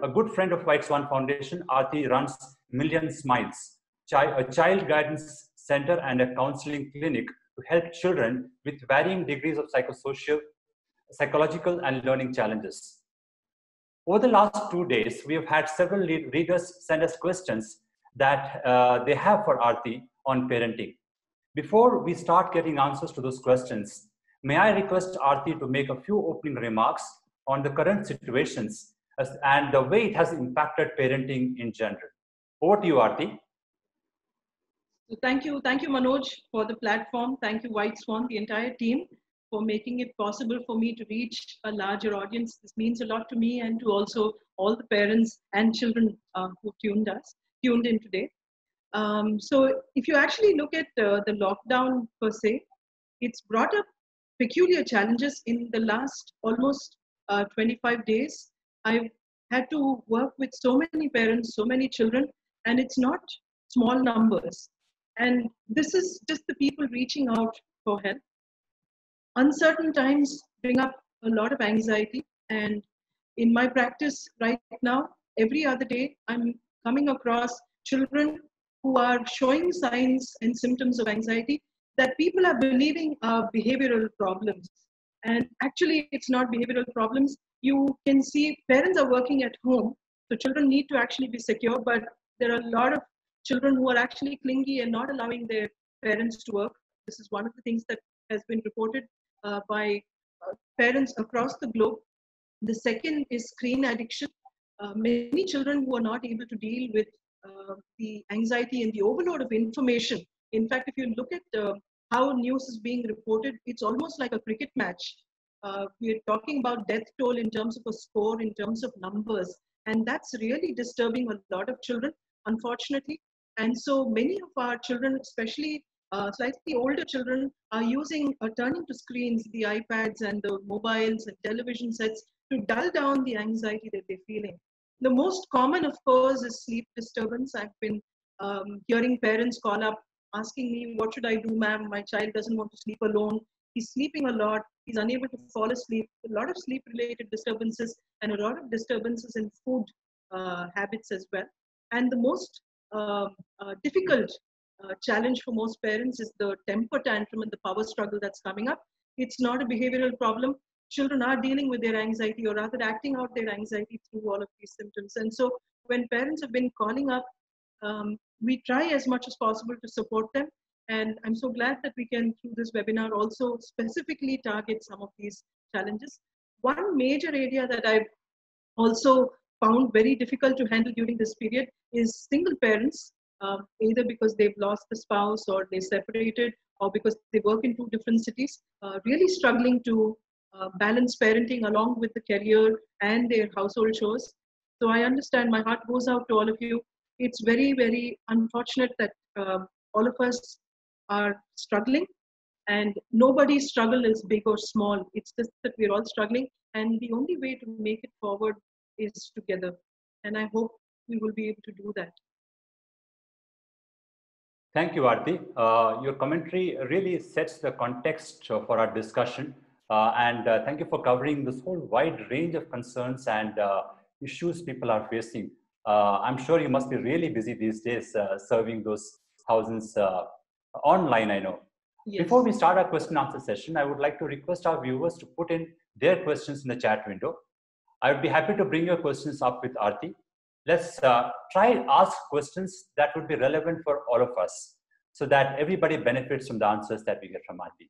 a good friend of White Swan Foundation, Aarti runs Million Smiles, a child guidance center and a counseling clinic to help children with varying degrees of psychosocial, psychological, and learning challenges. Over the last 2 days, we have had several readers send us questions that they have for Aarti on parenting. Before we start getting answers to those questions, may I request Aarti to make a few opening remarks on the current situations and the way it has impacted parenting in general. Over to you, Aarti. Thank you, Manoj, for the platform. Thank you, White Swan, the entire team, for making it possible for me to reach a larger audience. This means a lot to me and to also all the parents and children who tuned in today. So if you actually look at the lockdown per se, it's brought up peculiar challenges in the last almost 25 days. I've had to work with so many parents, so many children, and it's not small numbers. And this is just the people reaching out for help. Uncertain times bring up a lot of anxiety. And in my practice right now, every other day, I'm coming across children who are showing signs and symptoms of anxiety that people are believing are behavioral problems. And actually, it's not behavioral problems. You can see parents are working at home, so children need to actually be secure, but there are a lot of children who are actually clingy and not allowing their parents to work. This is one of the things that has been reported by parents across the globe. The second is screen addiction. Many children who are not able to deal with the anxiety and the overload of information. In fact, if you look at how news is being reported, it's almost like a cricket match. We're talking about death toll in terms of a score, in terms of numbers, and that's really disturbing a lot of children, unfortunately. And so many of our children, especially slightly older children, are turning to screens, the iPads and the mobiles and television sets to dull down the anxiety that they're feeling. The most common, of course, is sleep disturbance. I've been hearing parents call up asking me, what should I do, ma'am? My child doesn't want to sleep alone. He's sleeping a lot. He's unable to fall asleep. A lot of sleep-related disturbances and a lot of disturbances in food habits as well. And the most difficult challenge for most parents is the temper tantrum and the power struggle that's coming up. It's not a behavioral problem. Children are dealing with their anxiety, or rather acting out their anxiety through all of these symptoms. And so when parents have been calling up, we try as much as possible to support them. And I'm so glad that we can, through this webinar, also specifically target some of these challenges. One major area that I've also found very difficult to handle during this period is single parents, either because they've lost the spouse or they separated, or because they work in 2 different cities, really struggling to balance parenting along with the career and their household chores. So I understand, my heart goes out to all of you. It's very, very unfortunate that all of us are struggling, and nobody's struggle is big or small. It's just that we're all struggling, and the only way to make it forward is together. And I hope we will be able to do that. Thank you, Aarti. Your commentary really sets the context for our discussion. And thank you for covering this whole wide range of concerns and issues people are facing. I'm sure you must be really busy these days serving those thousands online, I know. Yes. Before we start our question answer session, I would like to request our viewers to put in their questions in the chat window. I would be happy to bring your questions up with Aarti. Let's try and ask questions that would be relevant for all of us so that everybody benefits from the answers that we get from Aarti.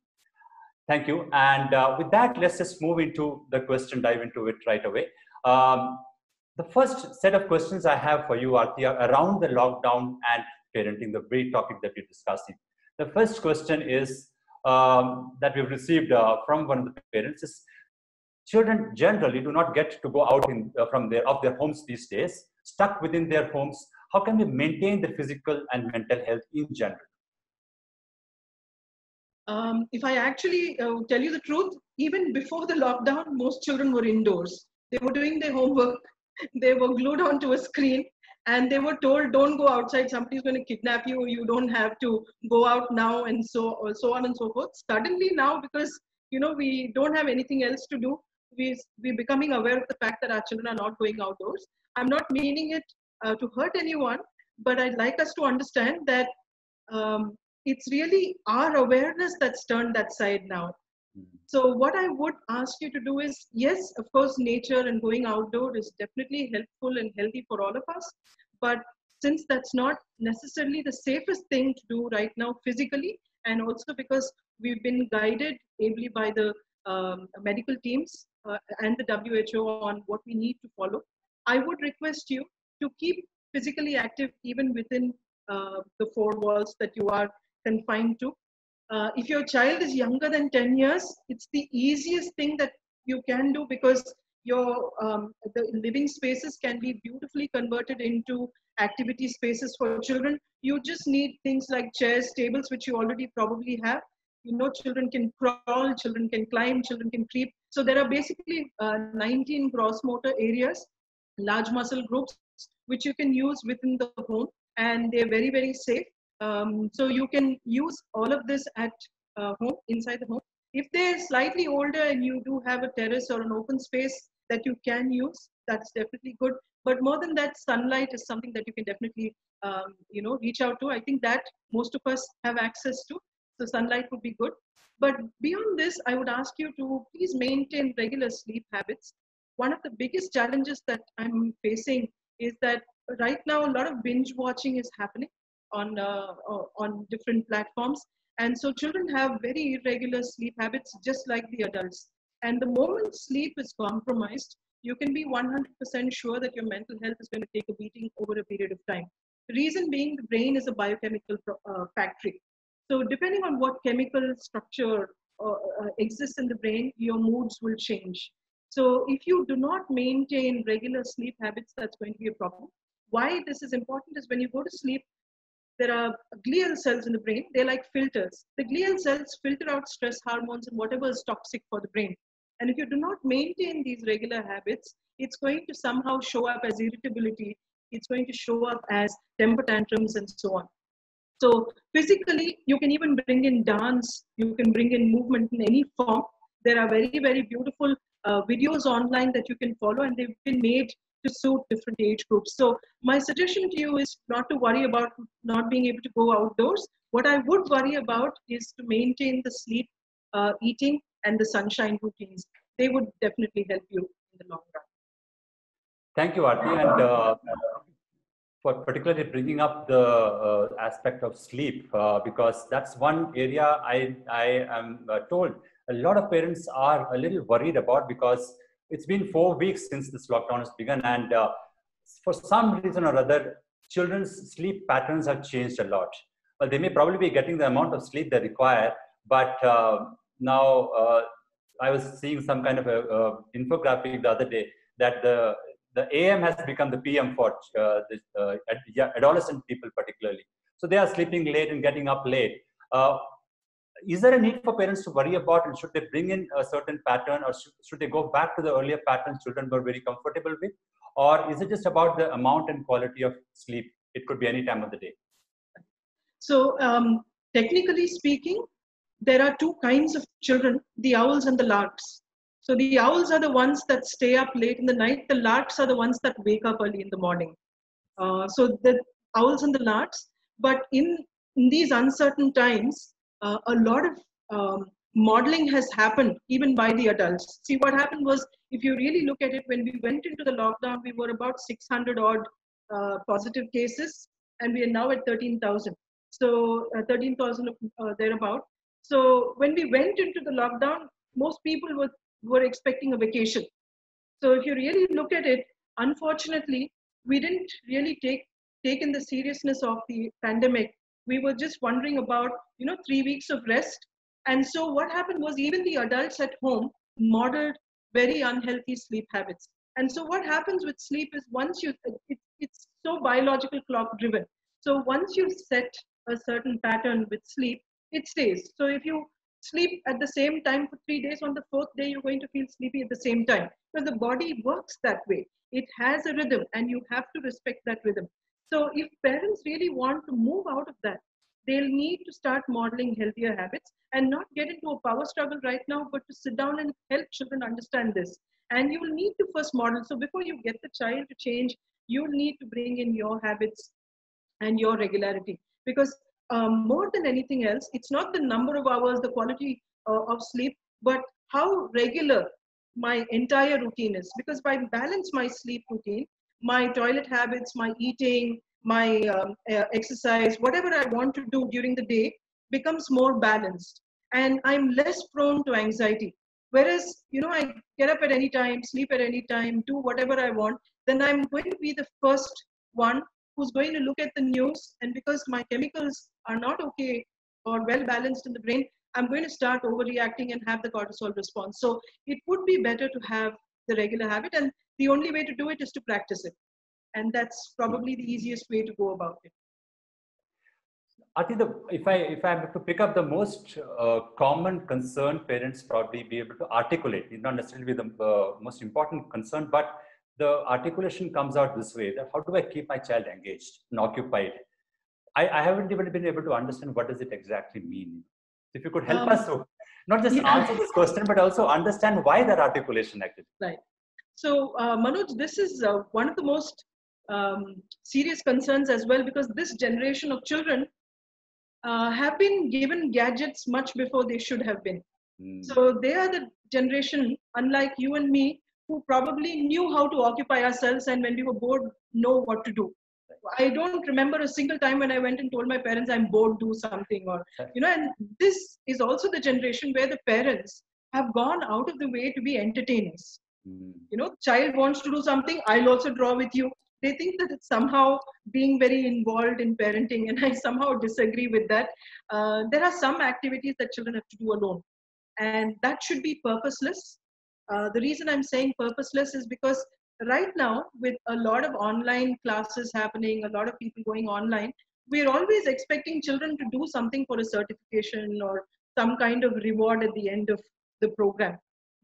Thank you. And with that, let's just move into the question, dive into it right away. The first set of questions I have for you, Aarti, are around the lockdown and parenting, the very topic that we're discussing. The first question is that we've received from one of the parents is, children generally do not get to go out of their homes these days, stuck within their homes. How can we maintain their physical and mental health in general? If I actually tell you the truth, even before the lockdown, most children were indoors. They were doing their homework. They were glued onto a screen, and they were told, don't go outside. Somebody's going to kidnap you. You don't have to go out now, and so on and so forth. Suddenly now, because we don't have anything else to do, we're becoming aware of the fact that our children are not going outdoors. I'm not meaning it to hurt anyone, but I'd like us to understand that it's really our awareness that's turned that side now. So what I would ask you to do is, yes, of course, nature and going outdoor is definitely helpful and healthy for all of us. But since that's not necessarily the safest thing to do right now physically, and also because we've been guided ably by the medical teams and the WHO on what we need to follow, I would request you to keep physically active even within the four walls that you are confined to. If your child is younger than 10 years, it's the easiest thing that you can do, because your the living spaces can be beautifully converted into activity spaces for children. You just need things like chairs, tables, which you already probably have. You know, children can crawl, children can climb, children can creep. So there are basically 19 gross motor areas, large muscle groups, which you can use within the home, and they're very, very safe. So you can use all of this at home, inside the home. If they're slightly older and you do have a terrace or an open space that you can use, that's definitely good. But more than that, sunlight is something that you can definitely, reach out to. I think that most of us have access to. So sunlight would be good. But beyond this, I would ask you to please maintain regular sleep habits. One of the biggest challenges that I'm facing is that right now a lot of binge watching is happening on different platforms, and so children have very irregular sleep habits just like the adults. And the moment sleep is compromised, you can be 100% sure that your mental health is going to take a beating over a period of time. The reason being, the brain is a biochemical factory. So depending on what chemical structure exists in the brain, your moods will change. So if you do not maintain regular sleep habits, that's going to be a problem. Why this is important is when you go to sleep, there are glial cells in the brain. They're like filters. The glial cells filter out stress hormones and whatever is toxic for the brain. And if you do not maintain these regular habits, it's going to somehow show up as irritability. It's going to show up as temper tantrums and so on. So physically, you can even bring in dance. You can bring in movement in any form. There are very, very beautiful videos online that you can follow, and they've been made to suit different age groups. So my suggestion to you is not to worry about not being able to go outdoors. What I would worry about is to maintain the sleep, eating, and the sunshine routines. They would definitely help you in the long run. Thank you, Aarti, and for particularly bringing up the aspect of sleep, because that's one area I am told a lot of parents are a little worried about, because it's been 4 weeks since this lockdown has begun, and for some reason or other, children's sleep patterns have changed a lot. Well, they may probably be getting the amount of sleep they require, but now I was seeing some kind of a infographic the other day that the AM has become the PM for adolescent people particularly. So they are sleeping late and getting up late. Is there a need for parents to worry about, and should they bring in a certain pattern, or should they go back to the earlier patterns children were very comfortable with? Or is it just about the amount and quality of sleep? It could be any time of the day. So technically speaking, there are two kinds of children, the owls and the larks. So the owls are the ones that stay up late in the night. The larks are the ones that wake up early in the morning. So the owls and the larks. But in these uncertain times, a lot of modeling has happened even by the adults. See, what happened was, if you really look at it, when we went into the lockdown, we were about 600 odd positive cases, and we are now at 13,000. So 13,000 thereabout. So when we went into the lockdown, most people were expecting a vacation. So if you really look at it, unfortunately, we didn't really take in the seriousness of the pandemic. We were just wondering about, 3 weeks of rest. And so what happened was, even the adults at home modeled very unhealthy sleep habits. And so what happens with sleep is, once it's so biological clock driven. So once you set a certain pattern with sleep, it stays. So if you sleep at the same time for 3 days, on the fourth day, you're going to feel sleepy at the same time, because the body works that way. It has a rhythm, and you have to respect that rhythm. So if parents really want to move out of that, they'll need to start modeling healthier habits and not get into a power struggle right now, but to sit down and help children understand this. And you will need to first model. So before you get the child to change, you'll need to bring in your habits and your regularity. Because more than anything else, it's not the number of hours, the quality of sleep, but how regular my entire routine is. Because if I balance my sleep routine, my toilet habits, my eating, my exercise, whatever I want to do during the day becomes more balanced. And I'm less prone to anxiety. Whereas, I get up at any time, sleep at any time, do whatever I want, then I'm going to be the first one who's going to look at the news, and because my chemicals are not okay or well balanced in the brain, I'm going to start overreacting and have the cortisol response. So it would be better to have the regular habit, and the only way to do it is to practice it. And that's probably the easiest way to go about it. I think if I have to pick up the most common concern parents probably be able to articulate, it's not necessarily the most important concern, but the articulation comes out this way: that how do I keep my child engaged and occupied? I haven't even been able to understand what does it exactly mean. If you could help us to not just answer this question, but also understand why that articulation actually. Right. So Manoj, this is one of the most serious concerns as well, because this generation of children have been given gadgets much before they should have been. So they are the generation, unlike you and me, who probably knew how to occupy ourselves, and when we were bored, know what to do. I don't remember a single time when I went and told my parents I'm bored, do something, or, and this is also the generation where the parents have gone out of the way to be entertainers. Child wants to do something, I'll also draw with you. They think that it's somehow being very involved in parenting, and I somehow disagree with that. There are some activities that children have to do alone, and that should be purposeless. The reason I'm saying purposeless is because right now, with a lot of online classes happening, a lot of people going online, we're always expecting children to do something for a certification or some kind of reward at the end of the program.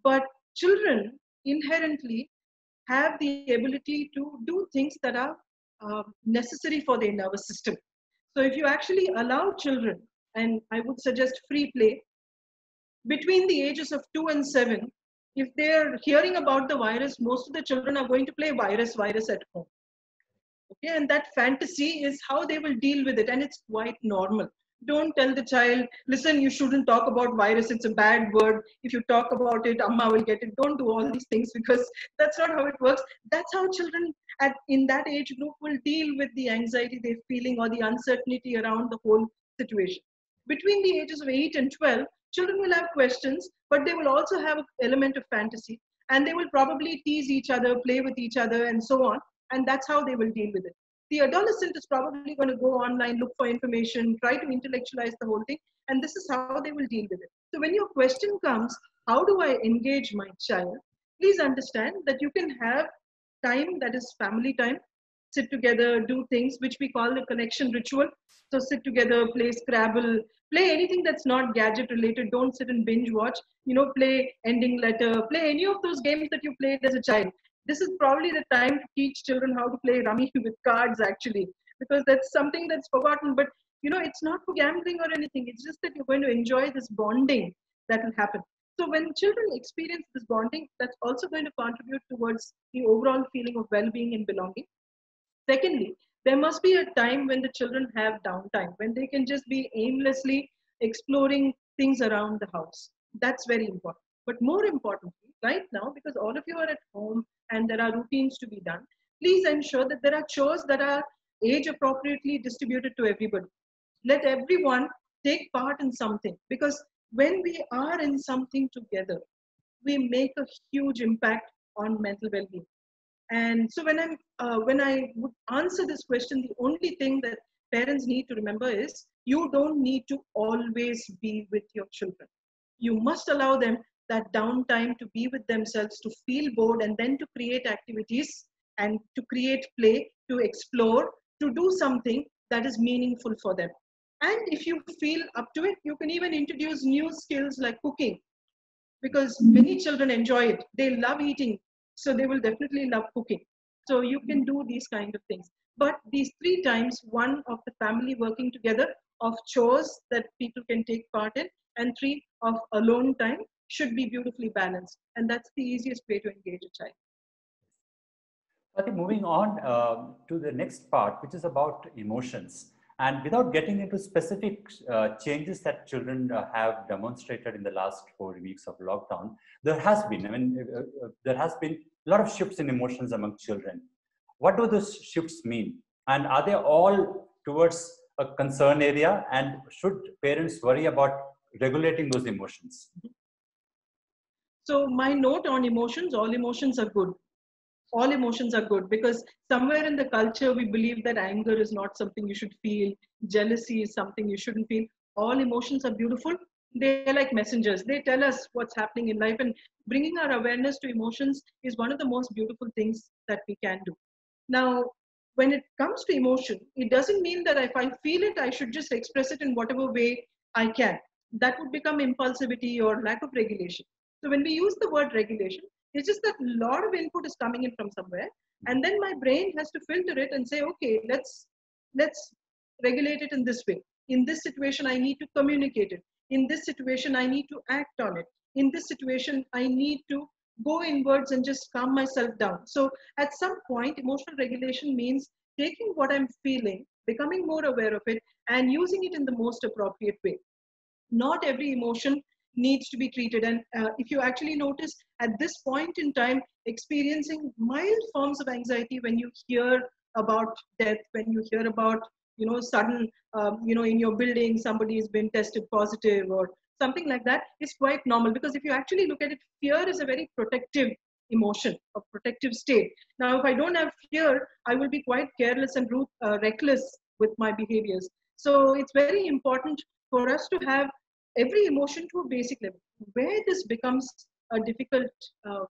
But children inherently have the ability to do things that are necessary for their nervous system. So if you actually allow children, and I would suggest free play, between the ages of 2 and 7, if they're hearing about the virus, most of the children are going to play virus at home. Okay, and that fantasy is how they will deal with it, and it's quite normal. Don't tell the child, listen, you shouldn't talk about virus, it's a bad word. If you talk about it, Amma will get it. Don't do all these things, because that's not how it works. That's how children in that age group will deal with the anxiety they're feeling or the uncertainty around the whole situation. Between the ages of 8 and 12, children will have questions, but they will also have an element of fantasy, and they will probably tease each other, play with each other, and so on. And that's how they will deal with it. The adolescent is probably going to go online, look for information, try to intellectualize the whole thing, and this is how they will deal with it. So when your question comes, how do I engage my child? Please understand that you can have time that is family time, sit together, do things which we call the connection ritual. So sit together, play Scrabble, play anything that's not gadget related. Don't sit and binge watch, play ending letter, play any of those games that you played as a child. This is probably the time to teach children how to play rummy with cards, actually, because that's something that's forgotten. But, it's not for gambling or anything. It's just that you're going to enjoy this bonding that will happen. So when children experience this bonding, that's also going to contribute towards the overall feeling of well-being and belonging. Secondly, there must be a time when the children have downtime, when they can just be aimlessly exploring things around the house. That's very important. But more importantly, right now, because all of you are at home and there are routines to be done, please ensure that there are chores that are age appropriately distributed to everybody. Let everyone take part in something, because when we are in something together, we make a huge impact on mental well-being. And so when I would answer this question, the only thing that parents need to remember is you don't need to always be with your children. You must allow them that downtime to be with themselves, to feel bored, and then to create activities and to create play, to explore, to do something that is meaningful for them. And if you feel up to it, you can even introduce new skills like cooking, because many children enjoy it. They love eating, so they will definitely love cooking. So you can do these kind of things. But these 3 times, one of the family working together, of chores that people can take part in, and 3 of alone time should be beautifully balanced. And that's the easiest way to engage a child. I think moving on to the next part, which is about emotions. And without getting into specific changes that children have demonstrated in the last 4 weeks of lockdown, there has been, there has been a lot of shifts in emotions among children. What do those shifts mean? And are they all towards a concern area? And should parents worry about regulating those emotions? So my note on emotions, all emotions are good. All emotions are good, because somewhere in the culture we believe that anger is not something you should feel, jealousy is something you shouldn't feel. All emotions are beautiful. They're like messengers. They tell us what's happening in life, and bringing our awareness to emotions is one of the most beautiful things that we can do. Now, when it comes to emotion, it doesn't mean that if I feel it, I should just express it in whatever way I can. That would become impulsivity or lack of regulation. So when we use the word regulation, it's just that a lot of input is coming in from somewhere, and then my brain has to filter it and say, okay, let's regulate it in this way. In this situation, I need to communicate it. In this situation, I need to act on it. In this situation, I need to go inwards and just calm myself down. So at some point, emotional regulation means taking what I'm feeling, becoming more aware of it, and using it in the most appropriate way. Not every emotion needs to be treated. And if you actually notice at this point in time, experiencing mild forms of anxiety when you hear about death, when you hear about, sudden, in your building, somebody has been tested positive or something like that, is quite normal. Because if you actually look at it, fear is a very protective emotion, a protective state. Now, if I don't have fear, I will be quite careless and reckless with my behaviors. So it's very important for us to have every emotion to a basic level. Where this becomes a difficult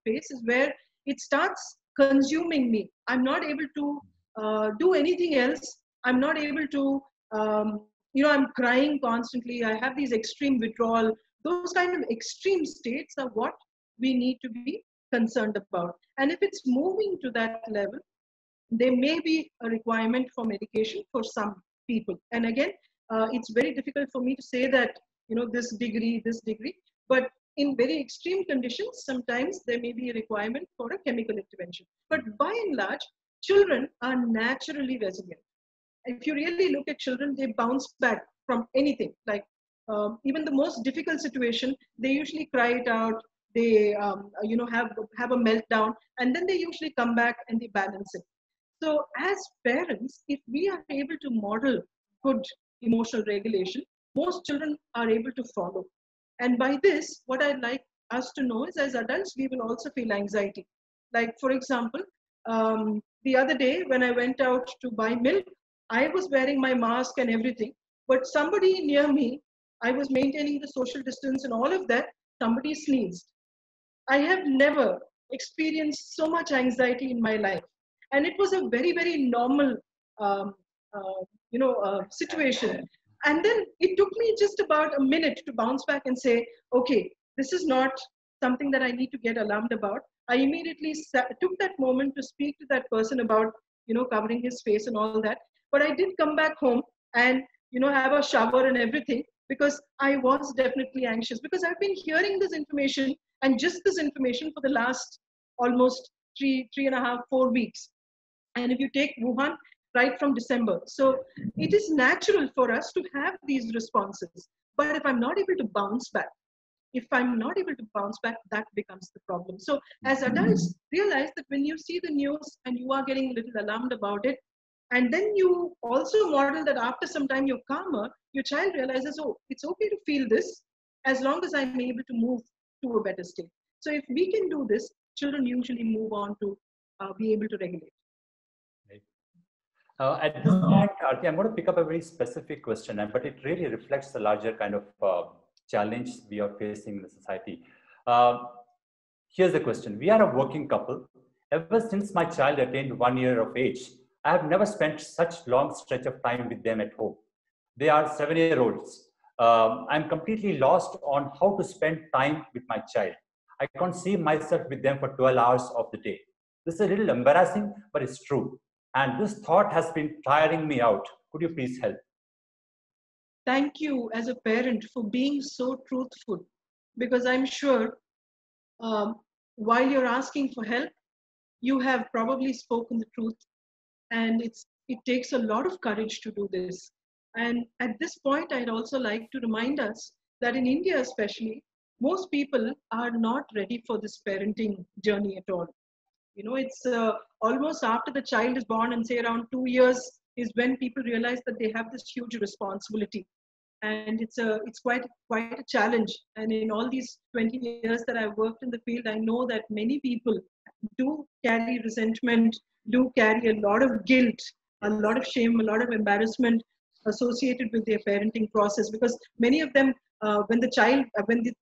phase is where it starts consuming me. I'm not able to do anything else. I'm not able to, I'm crying constantly. I have these extreme withdrawal. Those kind of extreme states are what we need to be concerned about. And if it's moving to that level, there may be a requirement for medication for some people. And again, it's very difficult for me to say that, this degree, but in very extreme conditions, sometimes there may be a requirement for a chemical intervention. But by and large, children are naturally resilient. If you really look at children, they bounce back from anything. Like even the most difficult situation, they usually cry it out. They, have a meltdown, and then they usually come back and they balance it. So as parents, if we are able to model good emotional regulation, most children are able to follow. And by this, what I'd like us to know is, as adults, we will also feel anxiety. Like, for example, the other day when I went out to buy milk, I was wearing my mask and everything, but somebody near me, I was maintaining the social distance and all of that, somebody sneezed. I have never experienced so much anxiety in my life. And it was a very, very normal, um, situation. And then it took me just about a minute to bounce back and say, okay, this is not something that I need to get alarmed about. I immediately took that moment to speak to that person about, covering his face and all that. But I did come back home and, have a shower and everything, because I was definitely anxious, because I've been hearing this information, and just this information, for the last almost 3.5, 4 weeks. And if you take Wuhan, right from December. So it is natural for us to have these responses. But if I'm not able to bounce back, that becomes the problem. So as adults, realize that when you see the news and you are getting a little alarmed about it, and then you also model that after some time you're calmer, your child realizes, oh, it's okay to feel this as long as I'm able to move to a better state. So if we can do this, children usually move on to be able to regulate. At this point, Aarti, I'm going to pick up a very specific question, but it really reflects the larger kind of challenge we are facing in the society. Here's the question. We are a working couple. Ever since my child attained 1 year of age, I have never spent such long stretch of time with them at home. They are 7-year-olds. I'm completely lost on how to spend time with my child. I can't see myself with them for 12 hours of the day. This is a little embarrassing, but it's true. And this thought has been tiring me out. Could you please help? Thank you as a parent for being so truthful, because I'm sure um, while you're asking for help, you have probably spoken the truth, and it takes a lot of courage to do this. And at this point, I'd also like to remind us that in India, especially, most people are not ready for this parenting journey at all. You know, it's almost after the child is born, and say around 2 years is when people realize that they have this huge responsibility, and it's quite a challenge. And in all these 20 years that I've worked in the field, I know that many people do carry resentment, do carry a lot of guilt, a lot of shame, a lot of embarrassment associated with their parenting process, because many of them when the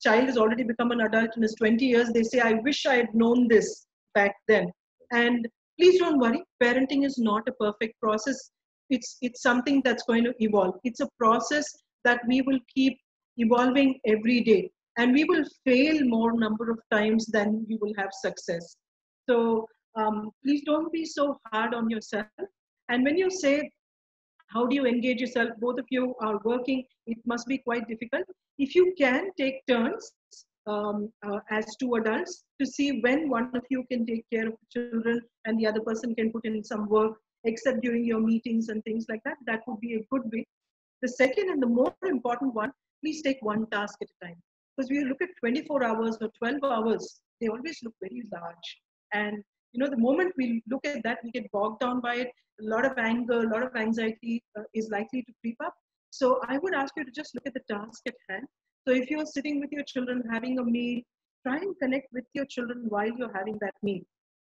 child has already become an adult in his 20 years, they say, I wish I had known this back then. And please don't worry, parenting is not a perfect process. It's something that's going to evolve. It's a process that we will keep evolving every day, and we will fail more number of times than we will have success. So please don't be so hard on yourself. And when you say, how do you engage yourself? Both of you are working. It must be quite difficult. If you can take turns as two adults to see when one of you can take care of the children and the other person can put in some work, except during your meetings and things like that, that would be a good way. The second and the more important one, please take one task at a time. Because we look at 24 hours or 12 hours, they always look very large. And the moment we look at that, we get bogged down by it. A lot of anger, a lot of anxiety is likely to creep up. So I would ask you to just look at the task at hand. So if you're sitting with your children having a meal, try and connect with your children while you're having that meal.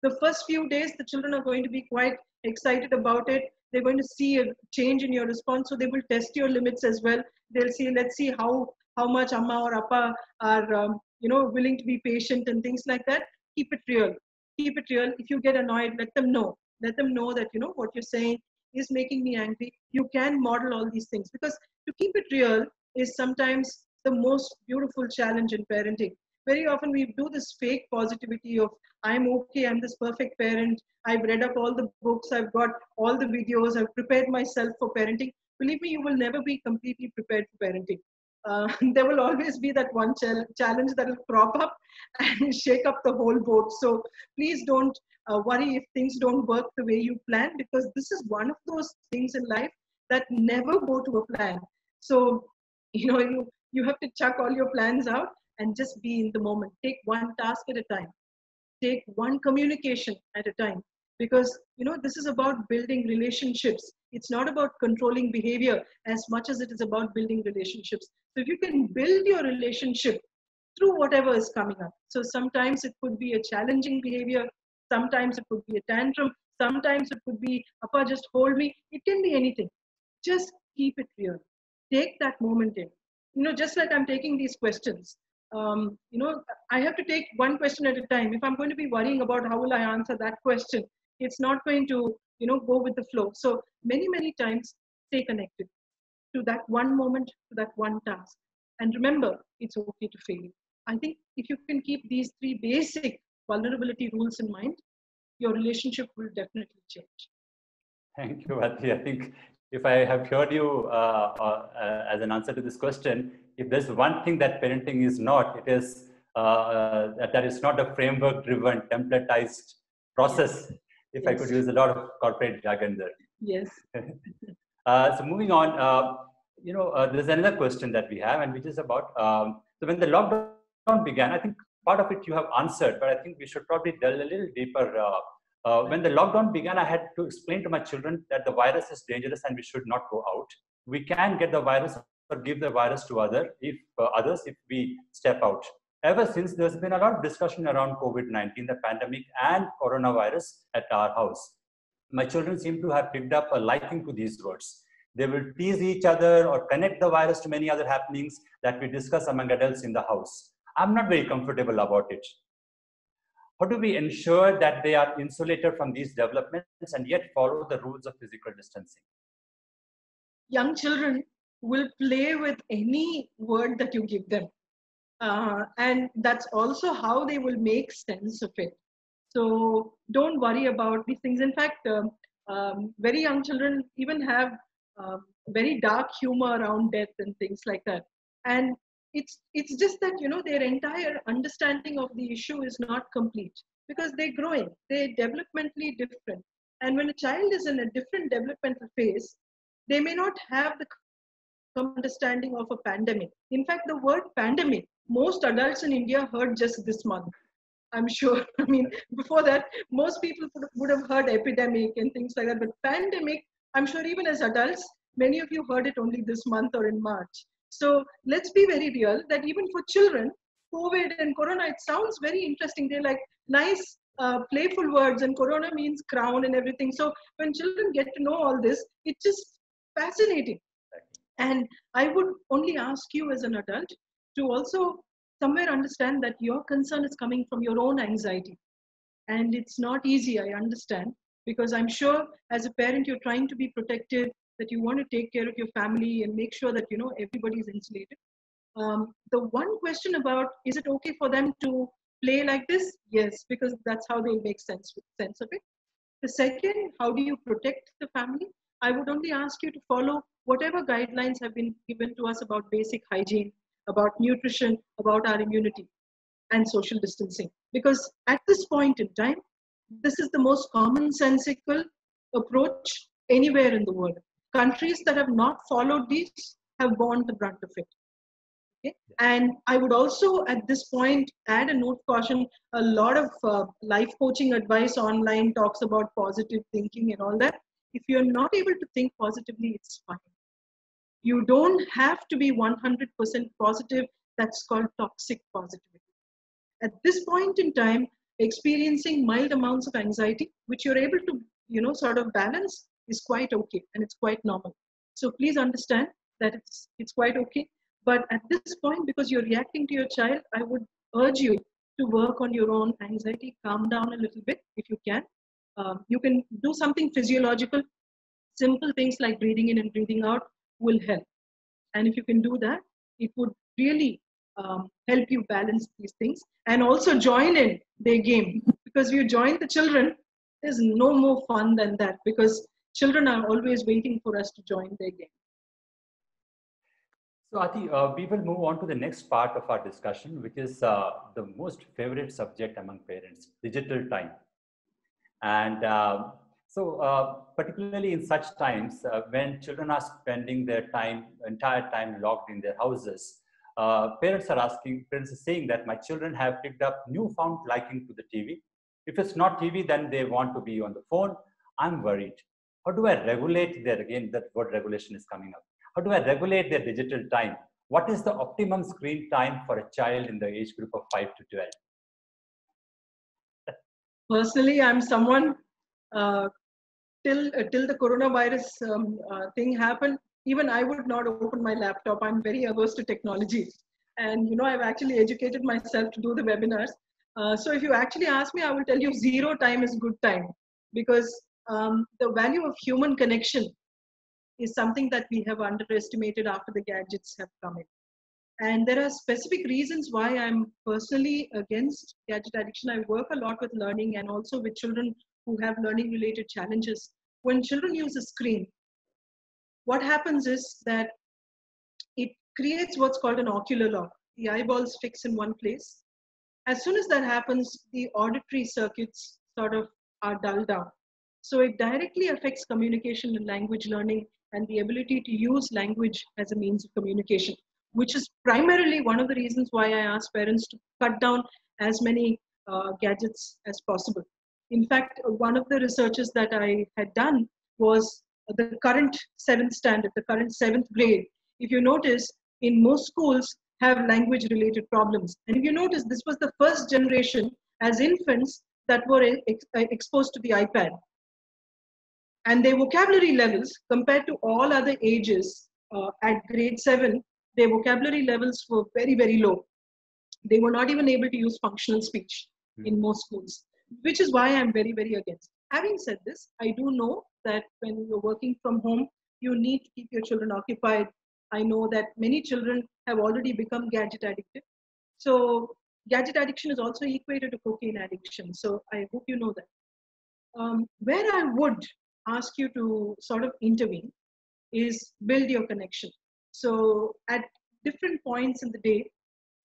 The first few days, the children are going to be quite excited about it. They're going to see a change in your response. So they will test your limits as well. They'll see, let's see how much Amma or Appa are, willing to be patient and things like that. Keep it real. Keep it real. If you get annoyed, let them know. Let them know that, what you're saying is making me angry. You can model all these things, because to keep it real is sometimes the most beautiful challenge in parenting. Very often we do this fake positivity of, I'm okay, I'm this perfect parent, I've read up all the books, I've got all the videos, I've prepared myself for parenting. Believe me, you will never be completely prepared for parenting. There will always be that one challenge that will crop up and shake up the whole boat. So please don't worry if things don't work the way you plan, because this is one of those things in life that never go to a plan. So, you have to chuck all your plans out and just be in the moment. Take one task at a time. Take one communication at a time. Because, this is about building relationships. It's not about controlling behavior as much as it is about building relationships. So if you can build your relationship through whatever is coming up. So sometimes it could be a challenging behavior. Sometimes it could be a tantrum. Sometimes it could be, Appa, just hold me. It can be anything. Just keep it real. Take that moment in. Just like I'm taking these questions, I have to take one question at a time. If I'm going to be worrying about how will I answer that question, it's not going to, go with the flow. So many, many times, stay connected to that one moment, to that one task. And remember, it's okay to fail. I think if you can keep these three basic vulnerability rules in mind, your relationship will definitely change. Thank you, Aditi. I think if I have heard you as an answer to this question, if there's one thing that parenting is not, it is that it's not a framework-driven, templatized process. Yes. If yes. I could use a lot of corporate jargon there. Yes. So moving on, there's another question that we have, and which is about, so when the lockdown began, I think part of it you have answered, but I think we should probably delve a little deeper. When the lockdown began, I had to explain to my children that the virus is dangerous and we should not go out. We can get the virus or give the virus to others if we step out. Ever since, there's been a lot of discussion around COVID-19, the pandemic, and coronavirus at our house. My children seem to have picked up a liking to these words. They will tease each other or connect the virus to many other happenings that we discuss among adults in the house. I'm not very comfortable about it. How do we ensure that they are insulated from these developments and yet follow the rules of physical distancing? Young children will play with any word that you give them. And that's also how they will make sense of it. So don't worry about these things. In fact, very young children even have very dark humor around death and things like that. And it's just that, you know, their entire understanding of the issue is not complete because they're growing, they're developmentally different. And when a child is in a different developmental phase, they may not have the understanding of a pandemic. In fact, the word pandemic, most adults in India heard just this month. I'm sure. I mean, before that, most people would have heard epidemic and things like that. But pandemic, I'm sure even as adults, many of you heard it only this month or in March. So let's be very real that even for children, COVID and Corona, it sounds very interesting. They're like nice, playful words, and Corona means crown and everything. So when children get to know all this, it's just fascinating. And I would only ask you as an adult to also somewhere understand that your concern is coming from your own anxiety. And it's not easy, I understand, because I'm sure as a parent, you're trying to be protective, that you want to take care of your family and make sure that, you know, everybody's insulated. The one question about, is it okay for them to play like this? Yes, because that's how they make sense of it. The second, how do you protect the family? I would only ask you to follow whatever guidelines have been given to us about basic hygiene, about nutrition, about our immunity and social distancing. Because at this point in time, this is the most commonsensical approach anywhere in the world. Countries that have not followed these have borne the brunt of it. Okay? And I would also, at this point, add a note of caution. A lot of life coaching advice online talks about positive thinking and all that. If you're not able to think positively, it's fine. You don't have to be 100% positive. That's called toxic positivity. At this point in time, experiencing mild amounts of anxiety, which you're able to, you know, sort of balance, is quite okay and it's quite normal. So please understand that it's quite okay. But at this point, because you're reacting to your child, I would urge you to work on your own anxiety, calm down a little bit if you can. You can do something physiological. Simple things like breathing in and breathing out will help. And if you can do that, it would really help you balance these things and also join in their game. Because if you join the children, there's no more fun than that, because children are always waiting for us to join their game. So Ati, we will move on to the next part of our discussion, which is the most favorite subject among parents, digital time. And particularly in such times when children are spending their entire time locked in their houses, parents are saying that my children have picked up newfound liking to the TV. If it's not TV, then they want to be on the phone. I'm worried. How do I regulate again, that word regulation is coming up. How do I regulate their digital time? What is the optimum screen time for a child in the age group of 5 to 12? Personally, I'm someone, till the coronavirus thing happened, even I would not open my laptop. I'm very averse to technology. And, you know, I've actually educated myself to do the webinars. So if you actually ask me, I will tell you 0 time is good time, because the value of human connection is something that we have underestimated after the gadgets have come in. And there are specific reasons why I'm personally against gadget addiction. I work a lot with learning and also with children who have learning related challenges. When children use a screen, what happens is that it creates what's called an ocular lock. The eyeballs fix in one place. As soon as that happens, the auditory circuits sort of are dulled down. So it directly affects communication and language learning and the ability to use language as a means of communication, which is primarily one of the reasons why I ask parents to cut down as many gadgets as possible. In fact, one of the researches that I had done was the current 7th standard, the current 7th grade. If you notice, in most schools have language related problems. And if you notice, this was the first generation as infants that were exposed to the iPad. And their vocabulary levels compared to all other ages at grade 7, their vocabulary levels were very, very low. They were not even able to use functional speech in most schools, which is why I'm very, very against. Having said this, I do know that when you're working from home, you need to keep your children occupied. I know that many children have already become gadget addicted. So gadget addiction is also equated to cocaine addiction. So I hope you know that. Where I would ask you to sort of intervene is build your connection. So at different points in the day,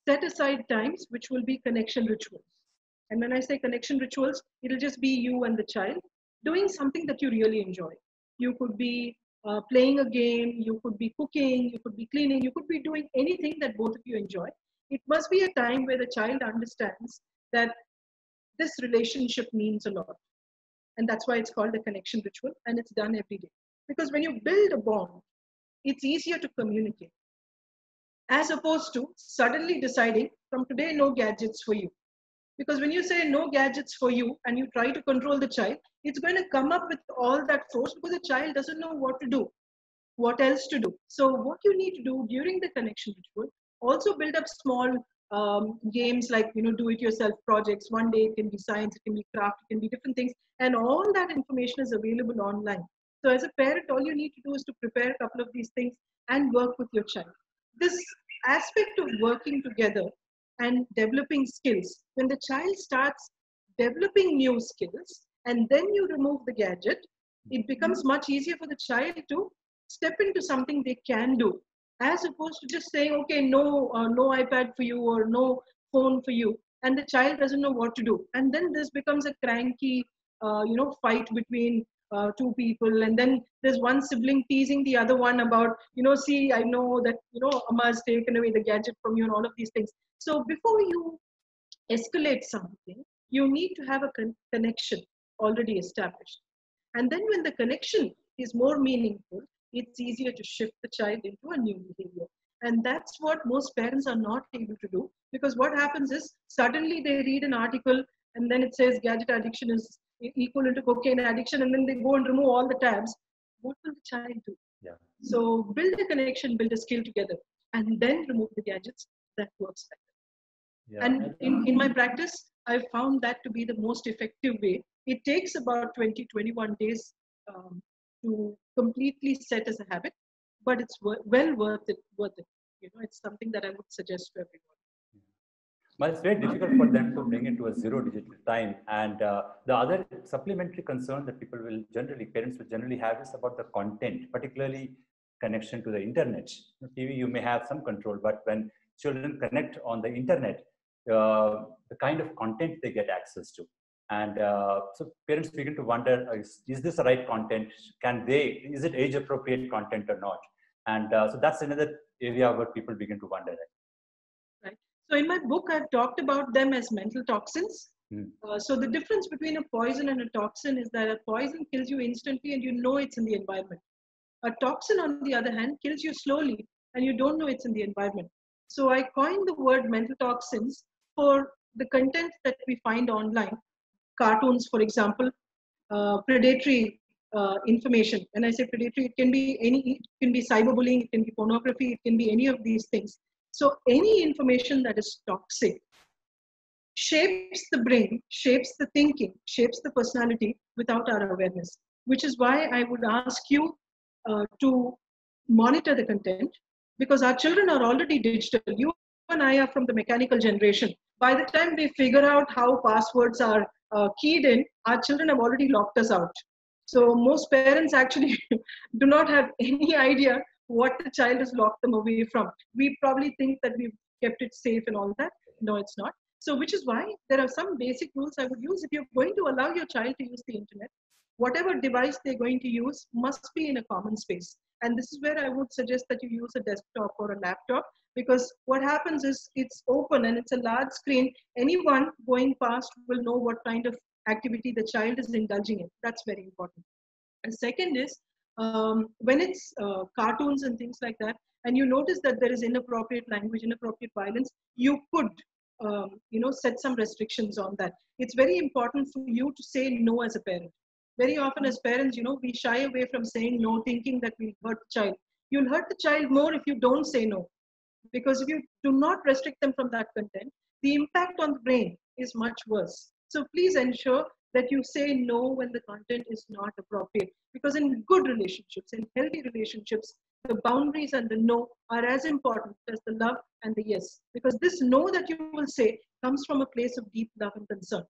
set aside times which will be connection rituals. And when I say connection rituals, it'll just be you and the child doing something that you really enjoy. You could be playing a game, you could be cooking, you could be cleaning, you could be doing anything that both of you enjoy. It must be a time where the child understands that this relationship means a lot. And that's why it's called a connection ritual, and it's done every day. Because when you build a bond, it's easier to communicate as opposed to suddenly deciding from today, no gadgets for you. Because when you say no gadgets for you and you try to control the child, it's going to come up with all that force because the child doesn't know what to do, what else to do. So what you need to do during the connection ritual, also build up small games like, do it yourself projects. One day it can be science, it can be craft, it can be different things. And all that information is available online. So as a parent, all you need to do is to prepare a couple of these things and work with your child. This aspect of working together and developing skills, when the child starts developing new skills and then you remove the gadget, it becomes much easier for the child to step into something they can do, as opposed to just saying, okay, no iPad for you or no phone for you, and the child doesn't know what to do. And then this becomes a cranky, fight between two people, and then there's one sibling teasing the other one about, see, I know that, Amma's taken away the gadget from you and all of these things. So before you escalate something, you need to have a connection already established. And then when the connection is more meaningful, it's easier to shift the child into a new behavior. And that's what most parents are not able to do, because what happens is suddenly they read an article and then it says gadget addiction is equal to cocaine addiction, and then they go and remove all the tabs. What will the child do? Yeah. So build a connection, build a skill together, and then remove the gadgets. That works better. Yeah. And in my practice, I've found that to be the most effective way. It takes about 20, 21 days to completely set as a habit, but it's well worth it. It's something that I would suggest to everyone. Well, it's very difficult for them to bring it to a zero digital time. And the other supplementary concern that parents will generally have is about the content, particularly connection to the internet. TV, you may have some control, but when children connect on the internet, the kind of content they get access to. And so parents begin to wonder, is this the right content? Is it age appropriate content or not? And so that's another area where people begin to wonder. Right. So in my book, I've talked about them as mental toxins. So the difference between a poison and a toxin is that a poison kills you instantly and you know it's in the environment. A toxin, on the other hand, kills you slowly and you don't know it's in the environment. So I coined the word mental toxins for the content that we find online. Cartoons, for example, predatory information. When I say predatory, it can be cyberbullying, it can be pornography, it can be any of these things. So any information that is toxic shapes the brain, shapes the thinking, shapes the personality without our awareness, which is why I would ask you to monitor the content, because our children are already digital. You and I are from the mechanical generation. By the time we figure out how passwords are keyed in, our children have already locked us out. So most parents actually do not have any idea what the child has locked them away from. We probably think that we've kept it safe and all that. No, it's not. So which is why there are some basic rules I would use. If you're going to allow your child to use the internet, whatever device they're going to use must be in a common space. And this is where I would suggest that you use a desktop or a laptop, because what happens is it's open and it's a large screen. Anyone going past will know what kind of activity the child is indulging in. That's very important. And second is, when it's cartoons and things like that, and you notice that there is inappropriate language, inappropriate violence, you could set some restrictions on that. It's very important for you to say no as a parent. Very often as parents, we shy away from saying no, thinking that we'll hurt the child. You'll hurt the child more if you don't say no. Because if you do not restrict them from that content, the impact on the brain is much worse. So please ensure that you say no when the content is not appropriate. Because in good relationships, in healthy relationships, the boundaries and the no are as important as the love and the yes. Because this no that you will say comes from a place of deep love and concern.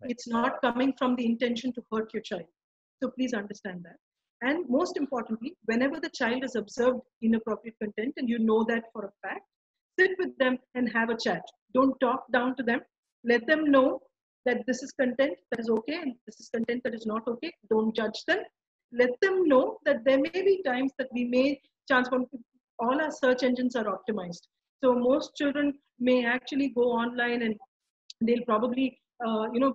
It's not coming from the intention to hurt your child. So please understand that. And most importantly, whenever the child has observed inappropriate content and you know that for a fact, sit with them and have a chat. Don't talk down to them. Let them know that this is content that is okay and this is content that is not okay. Don't judge them. Let them know that there may be times that we may chance one. All our search engines are optimized. So most children may actually go online and they'll probably,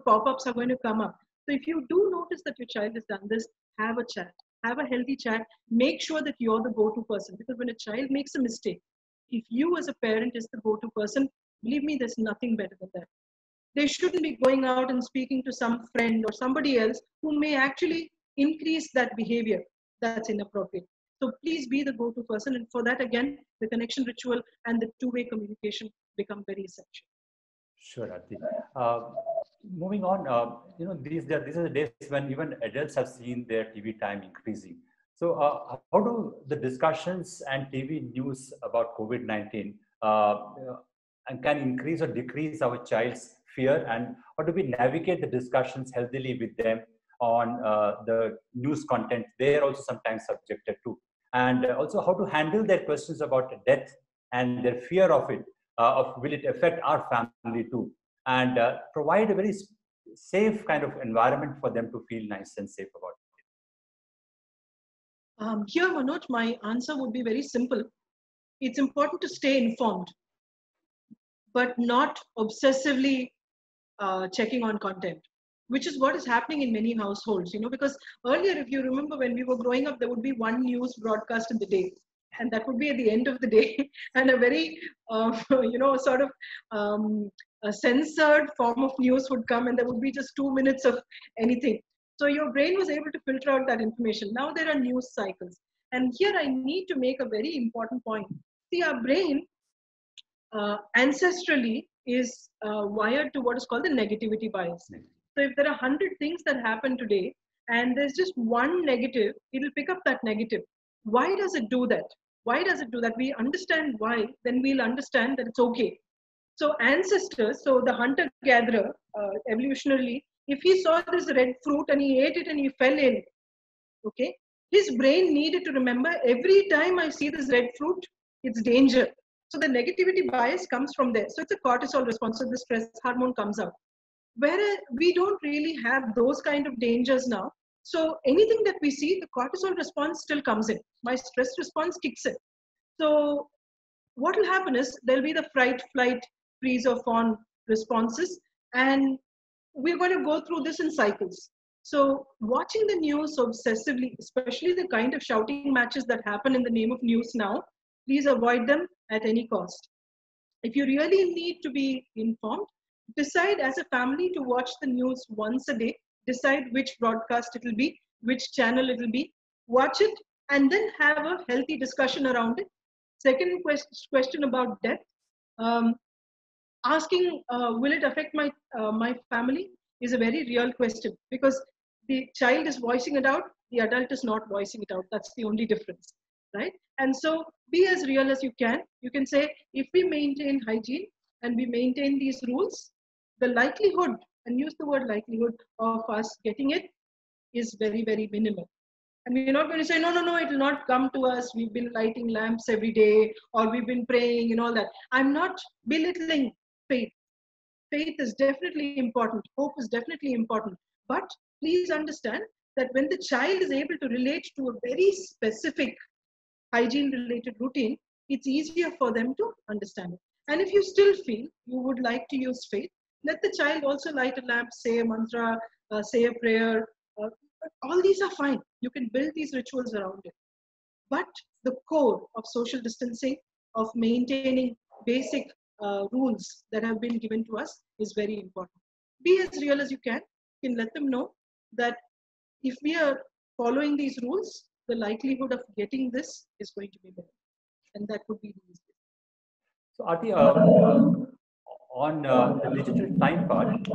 pop-ups are going to come up. So if you do notice that your child has done this, have a chat, have a healthy chat. Make sure that you're the go-to person, because when a child makes a mistake, if you as a parent is the go-to person, believe me, there's nothing better than that. They shouldn't be going out and speaking to some friend or somebody else who may actually increase that behavior that's inappropriate. So please be the go-to person. And for that, again, the connection ritual and the two-way communication become very essential. Sure, Aarti. Moving on, these are the days when even adults have seen their TV time increasing. So how do the discussions and TV news about COVID-19 and can increase or decrease our child's fear, and how do we navigate the discussions healthily with them on the news content they're also sometimes subjected to, and also how to handle their questions about death and their fear of it, of will it affect our family too, and provide a very safe kind of environment for them to feel nice and safe about it. Here, Manoj, my answer would be very simple. It's important to stay informed, but not obsessively checking on content, which is what is happening in many households, because earlier, if you remember, when we were growing up, there would be one news broadcast in the day, and that would be at the end of the day, and a very, sort of a censored form of news would come, and there would be just 2 minutes of anything. So your brain was able to filter out that information. Now there are news cycles. And here I need to make a very important point. See, our brain ancestrally is wired to what is called the negativity bias. So if there are 100 things that happen today and there's just one negative, it'll pick up that negative. Why does it do that? Why does it do that? We understand why, then we'll understand that it's okay. So ancestors, so the hunter-gatherer, evolutionarily, if he saw this red fruit and he ate it and he fell in, okay, his brain needed to remember every time I see this red fruit, it's danger. So the negativity bias comes from there. So it's a cortisol response. So the stress hormone comes out. Whereas we don't really have those kind of dangers now. So anything that we see, the cortisol response still comes in. My stress response kicks in. So what will happen is there'll be the fright, flight, freeze or fawn responses. And we're going to go through this in cycles. So watching the news obsessively, especially the kind of shouting matches that happen in the name of news now, please avoid them at any cost. If you really need to be informed, decide as a family to watch the news once a day. Decide which broadcast it will be, which channel it will be. Watch it and then have a healthy discussion around it. Second question about death. Asking, will it affect my family, is a very real question, because the child is voicing it out, the adult is not voicing it out. That's the only difference, right? And so be as real as you can. You can say, if we maintain hygiene and we maintain these rules, the likelihood, and use the word likelihood, of us getting it is very, very minimal. And we're not going to say, no, it will not come to us. We've been lighting lamps every day, or we've been praying and all that. I'm not belittling faith. Faith is definitely important. Hope is definitely important. But please understand that when the child is able to relate to a very specific hygiene-related routine, it's easier for them to understand it. And if you still feel you would like to use faith, let the child also light a lamp, say a mantra, say a prayer. All these are fine. You can build these rituals around it. But the core of social distancing, of maintaining basic rules that have been given to us is very important. Be as real as you can. You can let them know that if we are following these rules, the likelihood of getting this is going to be better. And that would be the easiest. So Aarti, on the digital time part,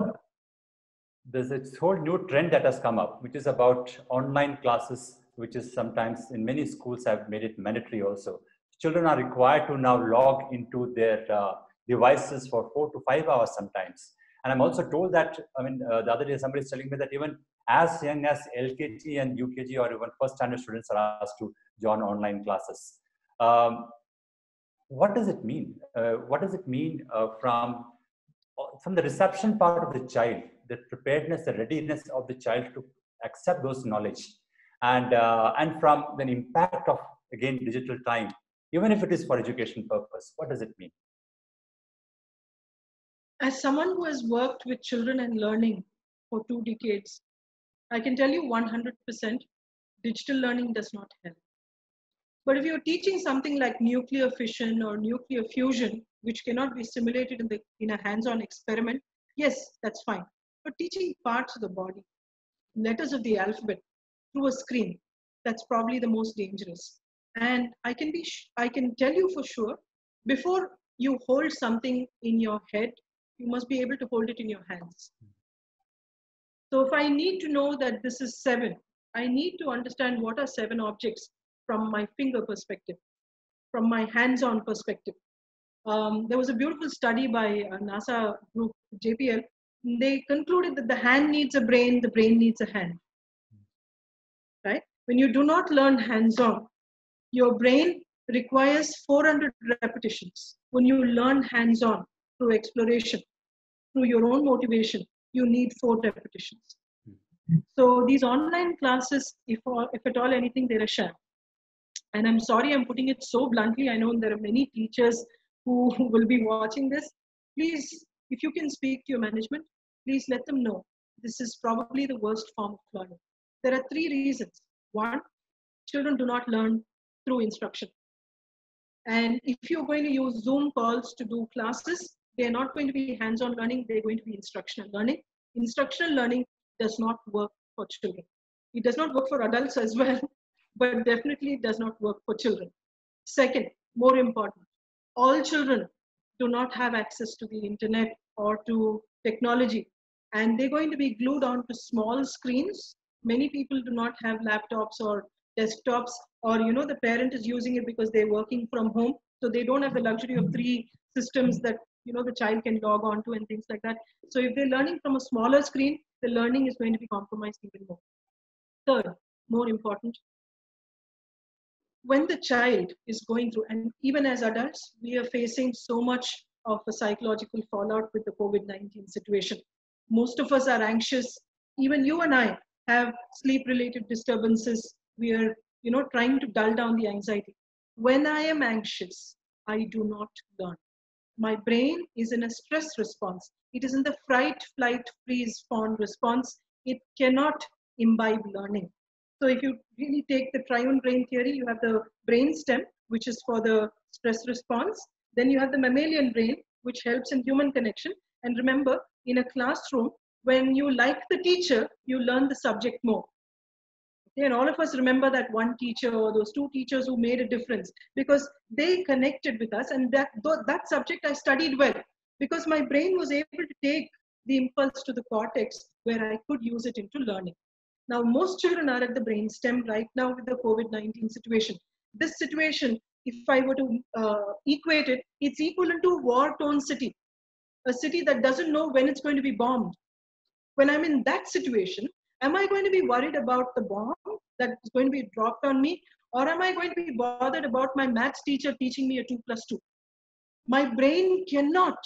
there's this whole new trend that has come up, which is about online classes which is sometimes in many schools have made it mandatory also. Children are required to now log into their devices for 4 to 5 hours sometimes. And I'm also told that, the other day somebody is telling me that even as young as LKG and UKG or even first standard students are asked to join online classes. What does it mean? What does it mean from the reception part of the child, the preparedness, the readiness of the child to accept those knowledge, and from the impact of, again, digital time, even if it is for education purpose, what does it mean? As someone who has worked with children and learning for 2 decades, I can tell you 100% digital learning does not help. But if you're teaching something like nuclear fission or nuclear fusion, which cannot be simulated in a hands-on experiment, yes, that's fine. But teaching parts of the body, letters of the alphabet through a screen, that's probably the most dangerous. And I can tell you for sure, before you hold something in your head, you must be able to hold it in your hands. So if I need to know that this is 7, I need to understand what are 7 objects from my finger perspective, from my hands-on perspective. There was a beautiful study by NASA group, JPL. They concluded that the hand needs a brain, the brain needs a hand. Right? When you do not learn hands-on, your brain requires 400 repetitions. When you learn hands-on through exploration, through your own motivation, you need 4 repetitions. So these online classes, if at all anything, they're a sham. And I'm sorry I'm putting it so bluntly. I know there are many teachers who will be watching this. Please, if you can speak to your management, please let them know this is probably the worst form of learning. There are 3 reasons. 1, children do not learn through instruction. And if you're going to use Zoom calls to do classes, they're not going to be hands-on learning, they're going to be instructional learning. Instructional learning does not work for children. It does not work for adults as well, but definitely does not work for children. Second, more important, all children do not have access to the internet or to technology, and they're going to be glued onto small screens. Many people do not have laptops or desktops, or the parent is using it because they're working from home, so they don't have the luxury of 3 systems that the child can log on to and things like that. So if they're learning from a smaller screen, the learning is going to be compromised even more. Third, more important, when the child is going through, and even as adults, we are facing so much of a psychological fallout with the COVID-19 situation. Most of us are anxious. Even you and I have sleep-related disturbances. We are, trying to dull down the anxiety. When I am anxious, I do not learn. My brain is in a stress response. It is in the fright, flight, freeze, fawn response. It cannot imbibe learning. So if you really take the triune brain theory, you have the brain stem, which is for the stress response. Then you have the mammalian brain, which helps in human connection. And remember, in a classroom, when you like the teacher, you learn the subject more. Okay? And all of us remember that one teacher or those 2 teachers who made a difference because they connected with us. And that subject I studied well because my brain was able to take the impulse to the cortex where I could use it into learning. Now, most children are at the brainstem right now with the COVID-19 situation. This situation, if I were to equate it, it's equivalent to a war-torn city, a city that doesn't know when it's going to be bombed. When I'm in that situation, am I going to be worried about the bomb that is going to be dropped on me? Or am I going to be bothered about my maths teacher teaching me a 2 plus 2? My brain cannot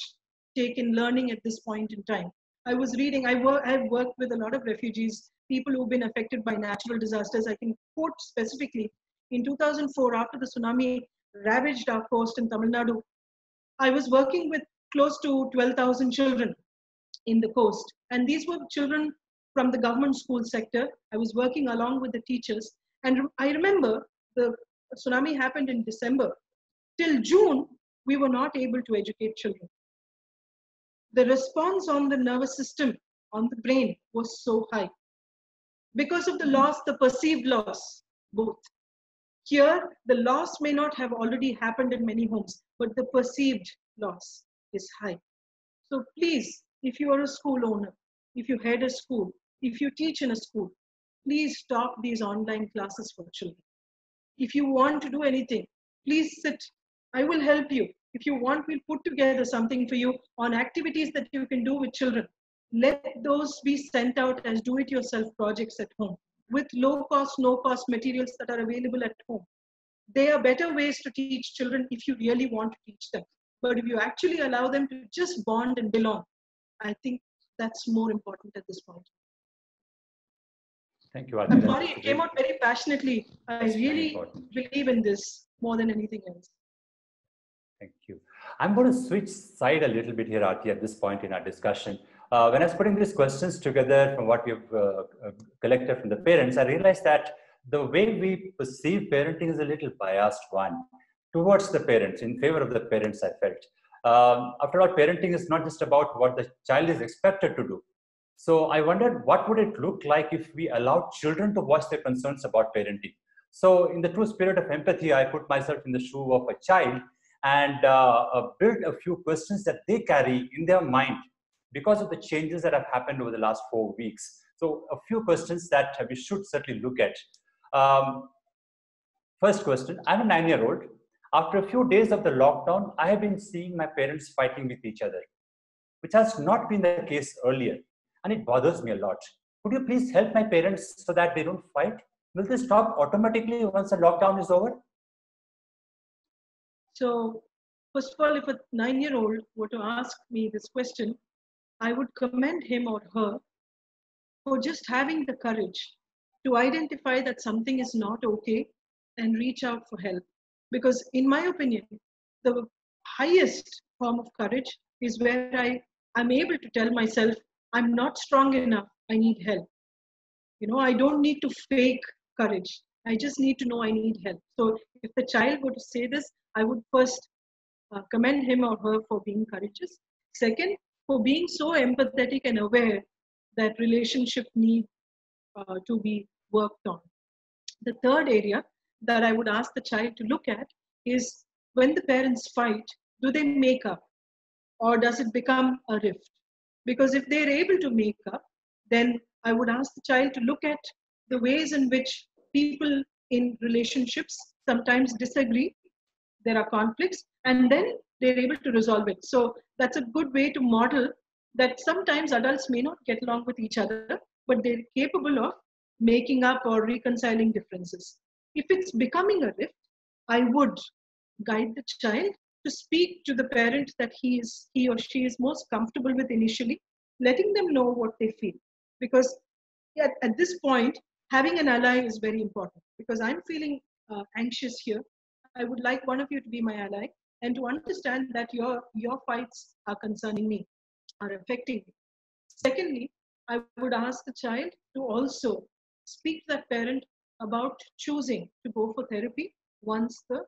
take in learning at this point in time. I was reading, I've worked with a lot of refugees, people who've been affected by natural disasters. I can quote specifically, in 2004, after the tsunami ravaged our coast in Tamil Nadu, I was working with close to 12,000 children in the coast. And these were children from the government school sector. I was working along with the teachers. And I remember the tsunami happened in December. Till June, we were not able to educate children. The response on the nervous system, on the brain, was so high. Because of the loss, the perceived loss, both. Here, the loss may not have already happened in many homes, but the perceived loss is high. So please, if you are a school owner, if you head a school, if you teach in a school, please stop these online classes for children. If you want to do anything, please sit. I will help you. If you want, we'll put together something for you on activities that you can do with children. Let those be sent out as do-it-yourself projects at home with low cost, no cost materials that are available at home. There are better ways to teach children if you really want to teach them. But if you actually allow them to just bond and belong, I think that's more important at this point. Thank you, Aarti. I'm sorry, it came out very passionately. I really believe in this more than anything else. Thank you. I'm going to switch side a little bit here, Aarti, at this point in our discussion. When I was putting these questions together from what we've collected from the parents, I realized that the way we perceive parenting is a little biased one towards the parents, in favor of the parents, I felt. After all, parenting is not just about what the child is expected to do. So I wondered, what would it look like if we allowed children to voice their concerns about parenting? So in the true spirit of empathy, I put myself in the shoe of a child and built a few questions that they carry in their mind because of the changes that have happened over the last 4 weeks. So a few questions that we should certainly look at. First question, I'm a 9-year-old. After a few days of the lockdown, I have been seeing my parents fighting with each other, which has not been the case earlier. And it bothers me a lot. Could you please help my parents so that they don't fight? Will they stop automatically once the lockdown is over? So, first of all, if a 9-year-old were to ask me this question, I would commend him or her for just having the courage to identify that something is not okay and reach out for help. Because in my opinion, the highest form of courage is where I'm able to tell myself, I'm not strong enough, I need help. I don't need to fake courage. I just need to know I need help. So if the child were to say this, I would first commend him or her for being courageous. Second, for being so empathetic and aware that relationship need to be worked on. The third area that I would ask the child to look at is when the parents fight, do they make up or does it become a rift? Because if they're able to make up, then I would ask the child to look at the ways in which people in relationships sometimes disagree, there are conflicts, and then they're able to resolve it. So that's a good way to model that sometimes adults may not get along with each other, but they're capable of making up or reconciling differences. If it's becoming a rift, I would guide the child to speak to the parent that he or she is most comfortable with initially, letting them know what they feel. Because at this point, having an ally is very important. Because I'm feeling anxious here, I would like one of you to be my ally and to understand that your fights are concerning me, are affecting me. Secondly, I would ask the child to also speak to that parent about choosing to go for therapy once the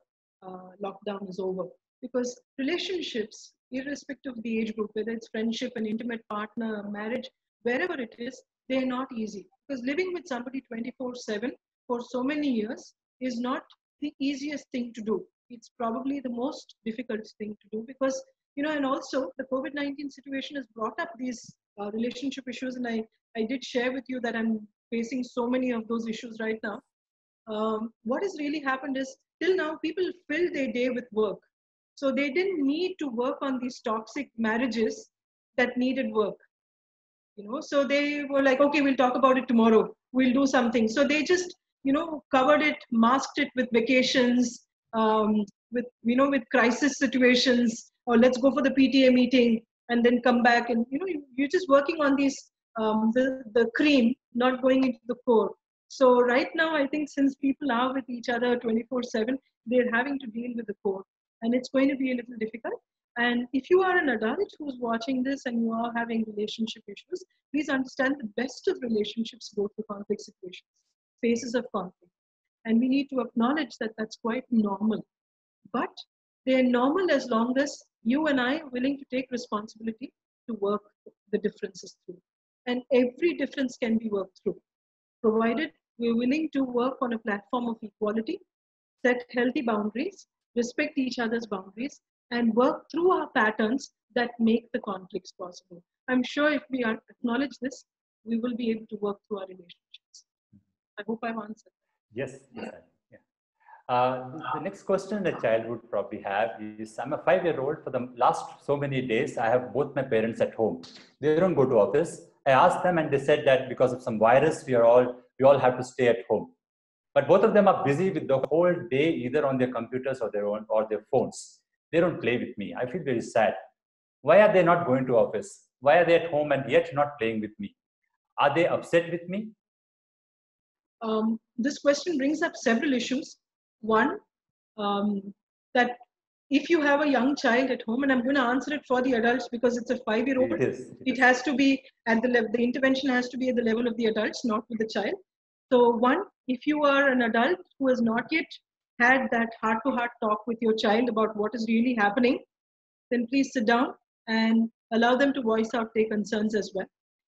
lockdown is over. Because relationships, irrespective of the age group, whether it's friendship, an intimate partner, marriage, wherever it is, they're not easy. Because living with somebody 24/7 for so many years is not the easiest thing to do. It's probably the most difficult thing to do because, and also the COVID-19 situation has brought up these relationship issues. And I did share with you that I'm facing so many of those issues right now. What has really happened is till now people filled their day with work. So they didn't need to work on these toxic marriages that needed work. So they were like, okay, we'll talk about it tomorrow. We'll do something. So they just, covered it, masked it with vacations, with crisis situations, or let's go for the PTA meeting and then come back. And, you're just working on these, the cream, not going into the core. So right now, I think since people are with each other 24/7, they're having to deal with the core. And it's going to be a little difficult. And if you are an adult who's watching this and you are having relationship issues, please understand the best of relationships go through conflict situations, phases of conflict. And we need to acknowledge that that's quite normal. But they're normal as long as you and I are willing to take responsibility to work the differences through. And every difference can be worked through, provided we're willing to work on a platform of equality, set healthy boundaries, respect each other's boundaries, and work through our patterns that make the conflicts possible. I'm sure if we acknowledge this, we will be able to work through our relationships. I hope I've answered. Yes, yes. Yeah. The next question a child would probably have is, I'm a 5-year-old. For the last so many days, I have both my parents at home. They don't go to office. I asked them and they said that because of some virus, we all have to stay at home. But both of them are busy with the whole day, either on their computers or their phones. They don't play with me. I feel very sad. Why are they not going to office? Why are they at home and yet not playing with me? Are they upset with me? This question brings up several issues. One, that if you have a young child at home, and I'm going to answer it for the adults because it's a 5-year-old, It is. it has to be at the level, the intervention has to be at the level of the adults, not with the child. So one, if you are an adult who has not yet had that heart-to-heart talk with your child about what is really happening, then please sit down and allow them to voice out their concerns as well.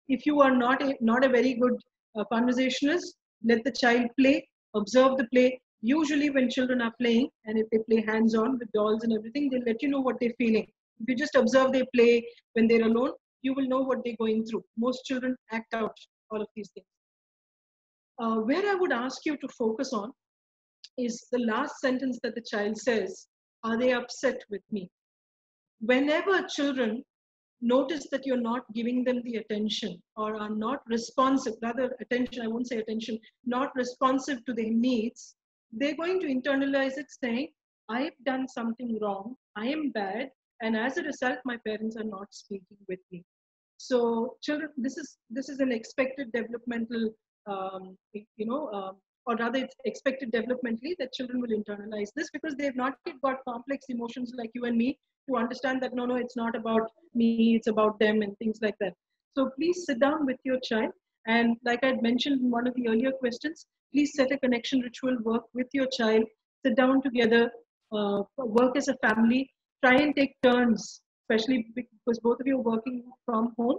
If you are not a very good conversationalist, let the child play, observe the play. Usually when children are playing, and if they play hands-on with dolls and everything, they'll let you know what they're feeling. If you just observe their play when they're alone, you will know what they're going through. Most children act out all of these things. Where I would ask you to focus on is the last sentence that the child says, are they upset with me? Whenever children notice that you're not giving them the attention or are not responsive, rather attention, I won't say attention, not responsive to their needs, they're going to internalize it saying, I've done something wrong, I am bad, and as a result, my parents are not speaking with me. So children, this is an expected developmental, or rather it's expected developmentally that children will internalize this because they've not yet got complex emotions like you and me to understand that no, it's not about me, it's about them and things like that. So please sit down with your child. And like I'd mentioned in one of the earlier questions, please set a connection ritual, work with your child, sit down together, work as a family, try and take turns, especially because both of you are working from home,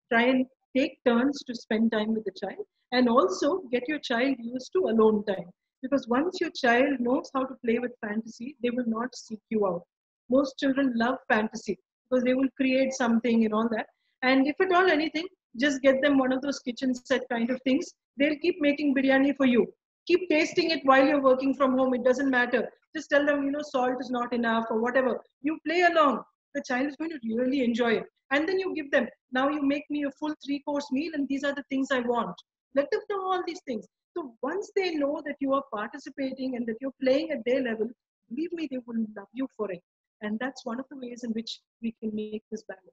try and take turns to spend time with the child and also get your child used to alone time. Because once your child knows how to play with fantasy, they will not seek you out. Most children love fantasy because they will create something and all that. And if at all anything, just get them one of those kitchen set kind of things. They'll keep making biryani for you. Keep tasting it while you're working from home. It doesn't matter. Just tell them, salt is not enough or whatever. You play along. The child is going to really enjoy it. And then you give them, now you make me a full 3-course meal and these are the things I want. Let them know all these things. So once they know that you are participating and that you're playing at their level, believe me, they will love you for it. And that's one of the ways in which we can make this balance.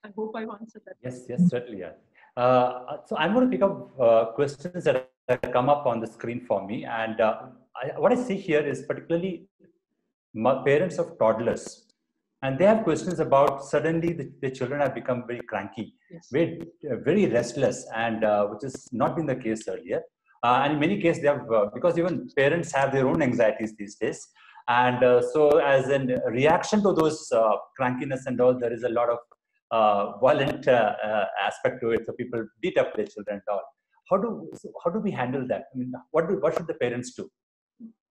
I hope I've answered that. Yes, certainly. Yeah. So I'm going to pick up questions that have come up on the screen for me. And what I see here is particularly parents of toddlers. And they have questions about suddenly the children have become very cranky, Yes. very restless, and which has not been the case earlier. And in many cases, they have, because even parents have their own anxieties these days. And so as a reaction to those crankiness and all, there is a lot of violent aspect to it. So people beat up their children and all. How do we handle that? I mean, what should the parents do?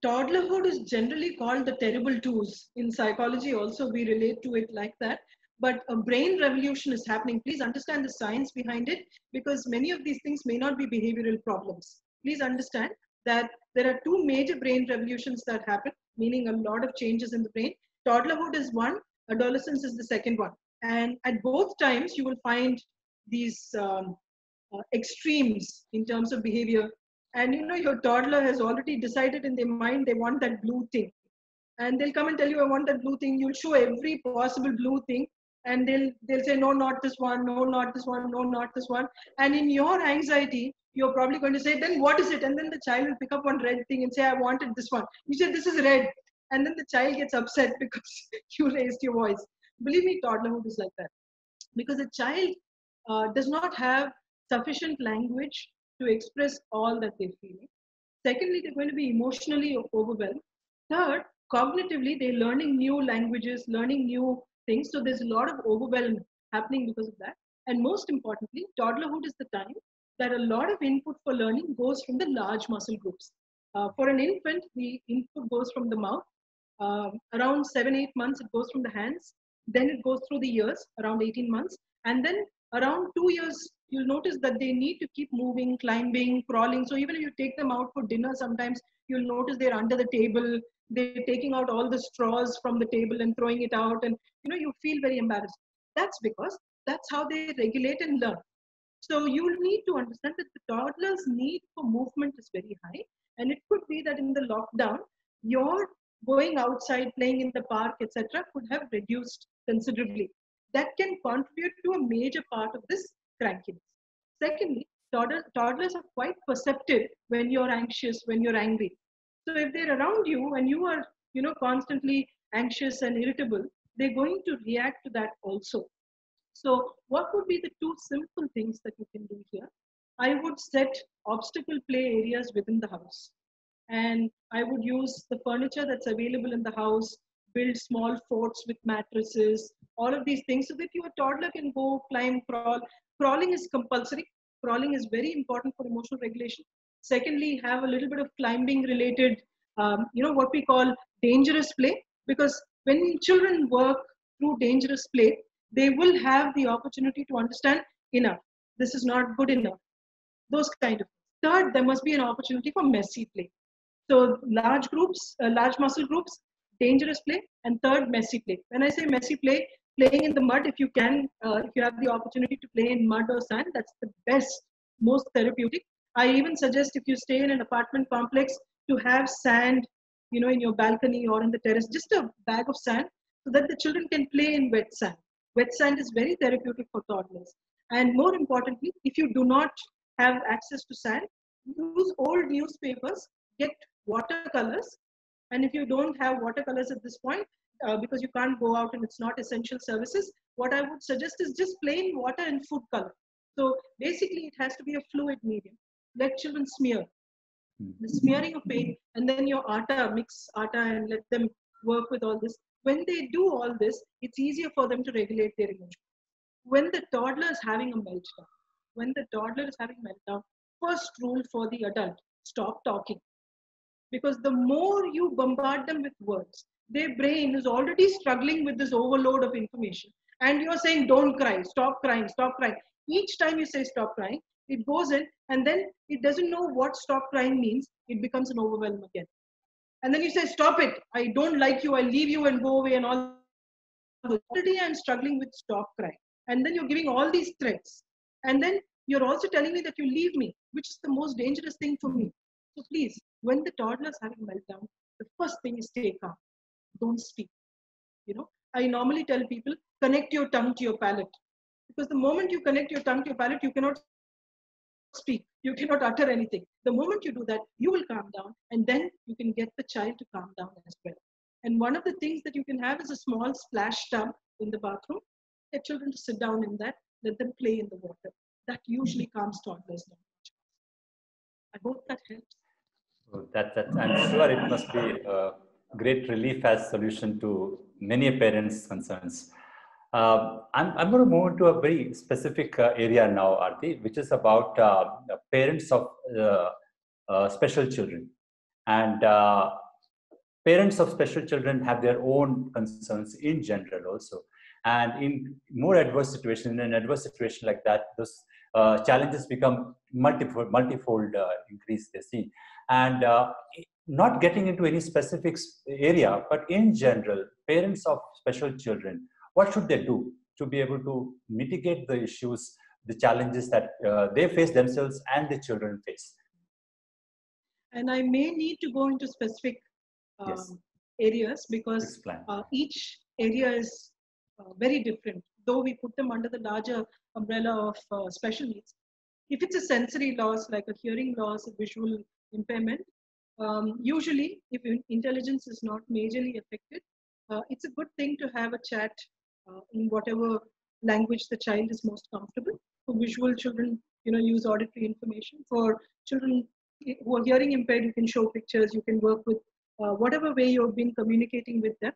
Toddlerhood is generally called the terrible twos. In psychology also we relate to it like that. But a brain revolution is happening. Please understand the science behind it because many of these things may not be behavioral problems. Please understand that there are 2 major brain revolutions that happen, meaning a lot of changes in the brain. Toddlerhood is one, adolescence is the second one. And at both times you will find these extremes in terms of behavior. And your toddler has already decided in their mind they want that blue thing. And they'll come and tell you, I want that blue thing. You'll show every possible blue thing. And they'll say, no, not this one, no, not this one, no, not this one. And in your anxiety, you're probably going to say, then what is it? And then the child will pick up one red thing and say, I wanted this one. You say, this is red. And then the child gets upset because you raised your voice. Believe me, toddlerhood is like that. Because a child does not have sufficient language to express all that they're feeling. Secondly, they're going to be emotionally overwhelmed. Third, cognitively, they're learning new languages, learning new things. So there's a lot of overwhelm happening because of that. And most importantly, toddlerhood is the time that a lot of input for learning goes from the large muscle groups. For an infant, the input goes from the mouth. Around 7-8 months, it goes from the hands. Then it goes through the ears, around 18 months. And then around 2 years, you'll notice that they need to keep moving, climbing, crawling. So even if you take them out for dinner, sometimes you'll notice they're under the table, they're taking out all the straws from the table and throwing it out. And you feel very embarrassed. That's because that's how they regulate and learn. So you'll need to understand that the toddler's need for movement is very high. And it could be that in the lockdown, your going outside, playing in the park, etc., could have reduced considerably. That can contribute to a major part of this crankiness. Secondly, toddlers are quite perceptive when you're anxious, when you're angry. So if they're around you and you are, constantly anxious and irritable, they're going to react to that also. So what would be the two simple things that you can do here? I would set obstacle play areas within the house. And I would use the furniture that's available in the house, build small forts with mattresses, all of these things so that your toddler can go climb, crawl. Crawling is compulsory. Crawling is very important for emotional regulation. Secondly, have a little bit of climbing related, what we call dangerous play, because when children work through dangerous play, they will have the opportunity to understand enough. This is not good enough. Those kind of things. Third, there must be an opportunity for messy play. So large groups, large muscle groups, dangerous play, and third, messy play. When I say messy play, playing in the mud, if you have the opportunity to play in mud or sand, that's the best, most therapeutic. I even suggest if you stay in an apartment complex to have sand, in your balcony or in the terrace, just a bag of sand so that the children can play in wet sand. Wet sand is very therapeutic for toddlers. And more importantly, if you do not have access to sand, use old newspapers, get watercolors. And if you don't have watercolors at this point, because you can't go out and it's not essential services, what I would suggest is just plain water and food color. So basically it has to be a fluid medium. Let children smear. The smearing of paint, and then your mix atta and let them work with all this. When they do all this, it's easier for them to regulate their emotions. When the toddler is having a meltdown, first rule for the adult, stop talking. Because the more you bombard them with words, their brain is already struggling with this overload of information. And you're saying, don't cry, stop crying, stop crying. Each time you say stop crying, it goes in and then it doesn't know what stop crying means. It becomes an overwhelm again. And then you say, stop it. I don't like you. I'll leave you and go away and all. Already I'm struggling with stop crying. And then you're giving all these threats. And then you're also telling me that you leave me, which is the most dangerous thing for me. So please, when the toddler's having a meltdown, the first thing is stay calm. Don't speak. I normally tell people, connect your tongue to your palate. Because the moment you connect your tongue to your palate, you cannot speak. You cannot utter anything. The moment you do that, you will calm down, and then you can get the child to calm down as well. And one of the things that you can have is a small splash tub in the bathroom. Get children to sit down in that, let them play in the water. That usually calms toddlers down. I hope that helps. I'm sure it must be a great relief as solution to many parents' concerns. I'm going to move into a very specific area now, Aarti, which is about the parents of special children. And parents of special children have their own concerns in general also. And in more adverse situation, in an adverse situation like that, those challenges become multifold increase they see. And not getting into any specific area, but in general, parents of special children, what should they do to be able to mitigate the issues, the challenges that they face themselves and the children face? And I may need to go into specific areas because each area is very different, though we put them under the larger umbrella of special needs. If it's a sensory loss, like a hearing loss, a visual impairment, usually if intelligence is not majorly affected, it's a good thing to have a chat in whatever language the child is most comfortable. For visual children, use auditory information. For children who are hearing impaired, you can show pictures, you can work with whatever way you've been communicating with them.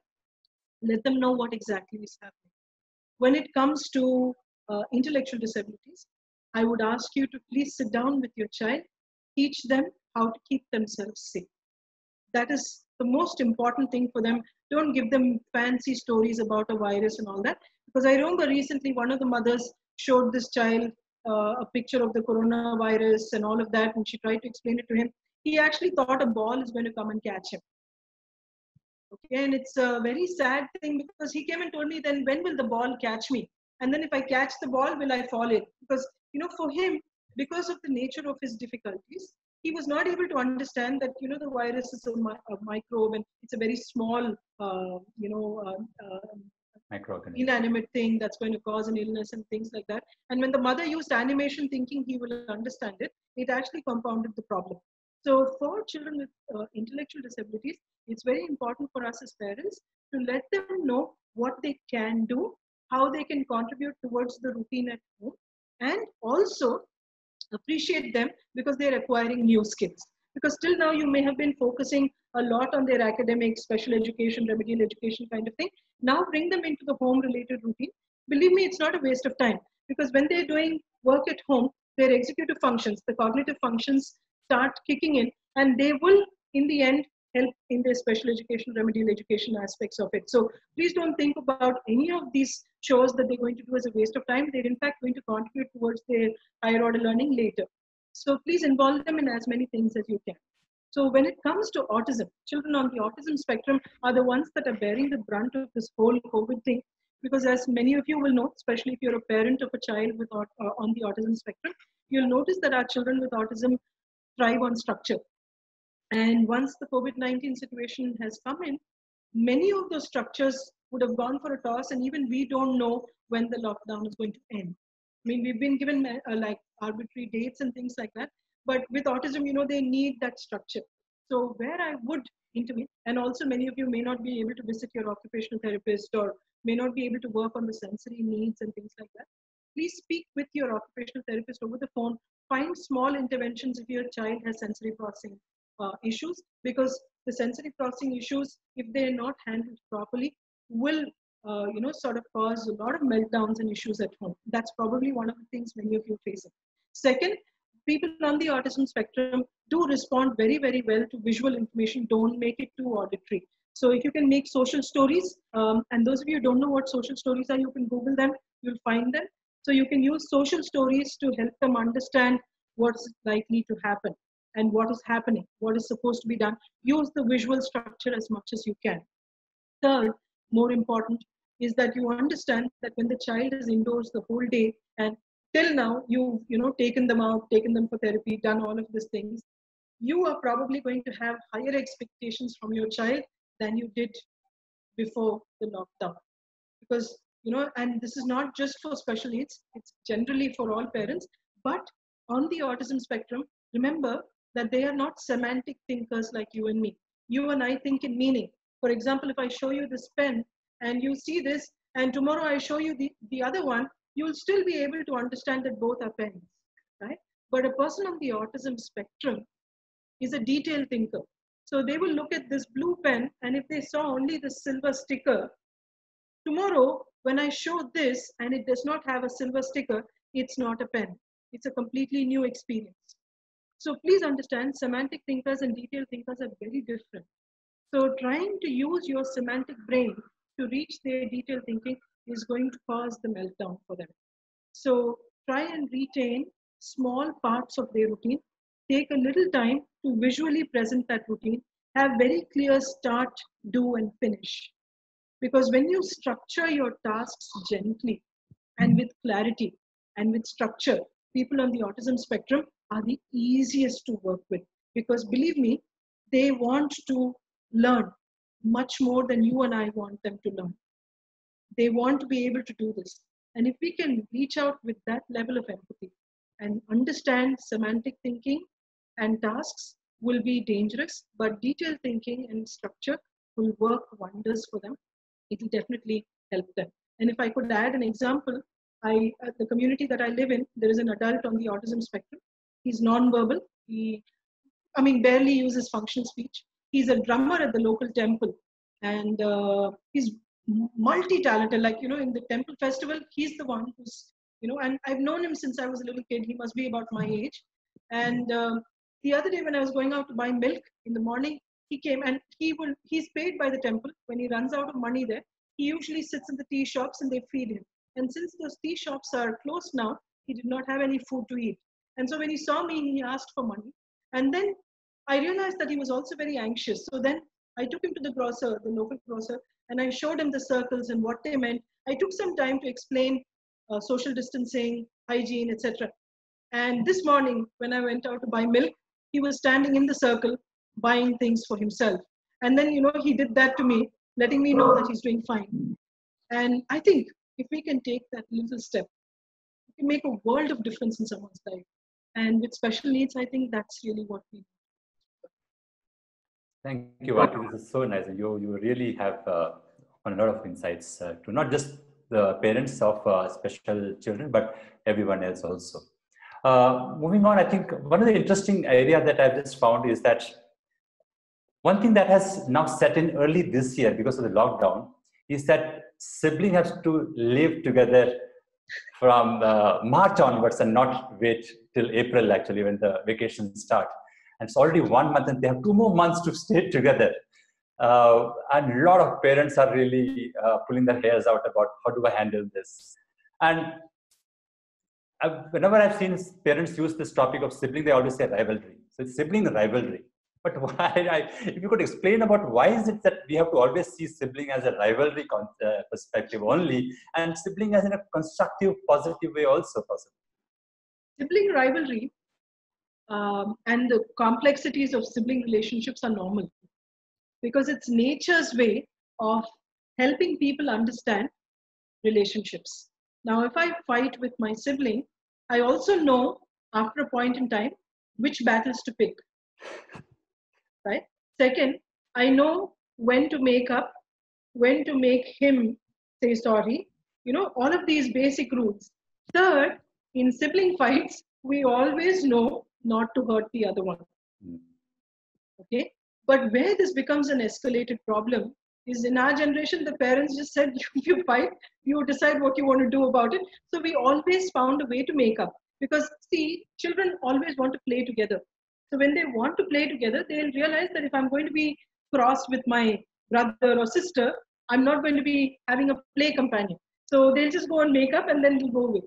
Let them know what exactly is happening. When it comes to intellectual disabilities, I would ask you to please sit down with your child, teach them how to keep themselves safe. That is the most important thing for them. Don't give them fancy stories about a virus and all that. Because I remember recently one of the mothers showed this child a picture of the coronavirus and all of that, and she tried to explain it to him, he actually thought a ball is going to come and catch him. Okay, and it's a very sad thing because he came and told me, then when will the ball catch me? And then if I catch the ball, will I fall in? Because, you know, for him, because of the nature of his difficulties, he was not able to understand that, you know, the virus is a microbe and it's a very small, inanimate thing that's going to cause an illness and things like that. And when the mother used animation thinking he will understand it, it actually compounded the problem. So for children with intellectual disabilities, it's very important for us as parents to let them know what they can do, how they can contribute towards the routine at home, and also appreciate them because they're acquiring new skills. Because till now you may have been focusing a lot on their academic, special education, remedial education kind of thing. Now bring them into the home related routine. Believe me, it's not a waste of time, because when they're doing work at home, their executive functions, the cognitive functions start kicking in, and they will in the end help in their special education, remedial education aspects of it. So please don't think about any of these chores that they're going to do as a waste of time. They're in fact going to contribute towards their higher order learning later. So please involve them in as many things as you can. So when it comes to autism, children on the autism spectrum are the ones that are bearing the brunt of this whole COVID thing. Because as many of you will know, especially if you're a parent of a child with on the autism spectrum, you'll notice that our children with autism thrive on structure. And once the COVID-19 situation has come in, many of those structures would have gone for a toss, and even we don't know when the lockdown is going to end. I mean, we've been given like arbitrary dates and things like that, but with autism, you know, they need that structure. So where I would intervene, and also many of you may not be able to visit your occupational therapist or may not be able to work on the sensory needs and things like that, please speak with your occupational therapist over the phone. Find small interventions if your child has sensory processing issues, because the sensory processing issues, if they're not handled properly, will sort of cause a lot of meltdowns and issues at home. That's probably one of the things many of you are facing. Second, people on the autism spectrum do respond very, very well to visual information. Don't make it too auditory. So if you can make social stories, and those of you who don't know what social stories are, you can Google them, you'll find them. So you can use social stories to help them understand what's likely to happen and what is happening, what is supposed to be done. Use the visual structure as much as you can. Third, more important, is that you understand that when the child is indoors the whole day, and till now you've taken them out, taken them for therapy, done all of these things, you are probably going to have higher expectations from your child than you did before the lockdown. Because, and this is not just for special needs, it's generally for all parents. But on the autism spectrum, remember that they are not semantic thinkers like you and me. You and I think in meaning. For example, if I show you this pen and you see this, and tomorrow I show you the other one, you'll still be able to understand that both are pens, right? But a person on the autism spectrum is a detailed thinker. So they will look at this blue pen, and if they saw only the silver sticker, tomorrow when I show this and it does not have a silver sticker, it's not a pen. It's a completely new experience. So please understand, semantic thinkers and detailed thinkers are very different. So trying to use your semantic brain to reach their detailed thinking is going to cause the meltdown for them. So try and retain small parts of their routine. Take a little time to visually present that routine. Have very clear start, do, and finish. Because when you structure your tasks gently and with clarity and with structure, people on the autism spectrum are the easiest to work with. Because believe me, they want to learn much more than you and I want them to learn. They want to be able to do this. And if we can reach out with that level of empathy and understand semantic thinking and tasks will be dangerous, but detailed thinking and structure will work wonders for them. It will definitely help them. And if I could add an example, the community that I live in, there is an adult on the autism spectrum. He's nonverbal. He barely uses functional speech. He's a drummer at the local temple, and he's multi-talented. Like, in the temple festival, he's the one who's, and I've known him since I was a little kid. He must be about my age. And the other day when I was going out to buy milk in the morning, he came, and he's paid by the temple. When he runs out of money there, he usually sits in the tea shops and they feed him. And since those tea shops are closed now, He did not have any food to eat. And so when he saw me, he asked for money. And then I realized that he was also very anxious. So then I took him to the grocer, the local grocer, and I showed him the circles and what they meant. I took some time to explain social distancing, hygiene, etc. And this morning, when I went out to buy milk, he was standing in the circle buying things for himself. And then, he did that to me, letting me know that he's doing fine. And I think if we can take that little step, it can make a world of difference in someone's life. And with special needs, I think that's really what we do. Thank you, Vati. This is so nice. You really have a lot of insights to not just the parents of special children, but everyone else also. Moving on, I think one of the interesting area that I've just found is that one thing that has now set in early this year because of the lockdown is that siblings have to live together from March onwards and not wait till April, actually, when the vacations start. And it's already 1 month and they have 2 more months to stay together. And a lot of parents are really pulling their hairs out about how do I handle this. And whenever I've seen parents use this topic of sibling, they always say rivalry. So it's sibling rivalry. But why? If you could explain about why is it that we have to always see sibling as a rivalry perspective only, and sibling as in a constructive, positive way also possible? Sibling rivalry and the complexities of sibling relationships are normal because it's nature's way of helping people understand relationships. Now, if I fight with my sibling, I also know after a point in time which battles to pick. Right? Second, I know when to make up, when to make him say sorry, all of these basic rules. Third, in sibling fights, we always know not to hurt the other one. Okay? But where this becomes an escalated problem is in our generation, the parents just said, if you fight, you decide what you want to do about it. So we always found a way to make up. Because see, children always want to play together. So when they want to play together, they'll realize that if I'm going to be crossed with my brother or sister, I'm not going to be having a play companion. So they'll just go and make up and then we'll go away.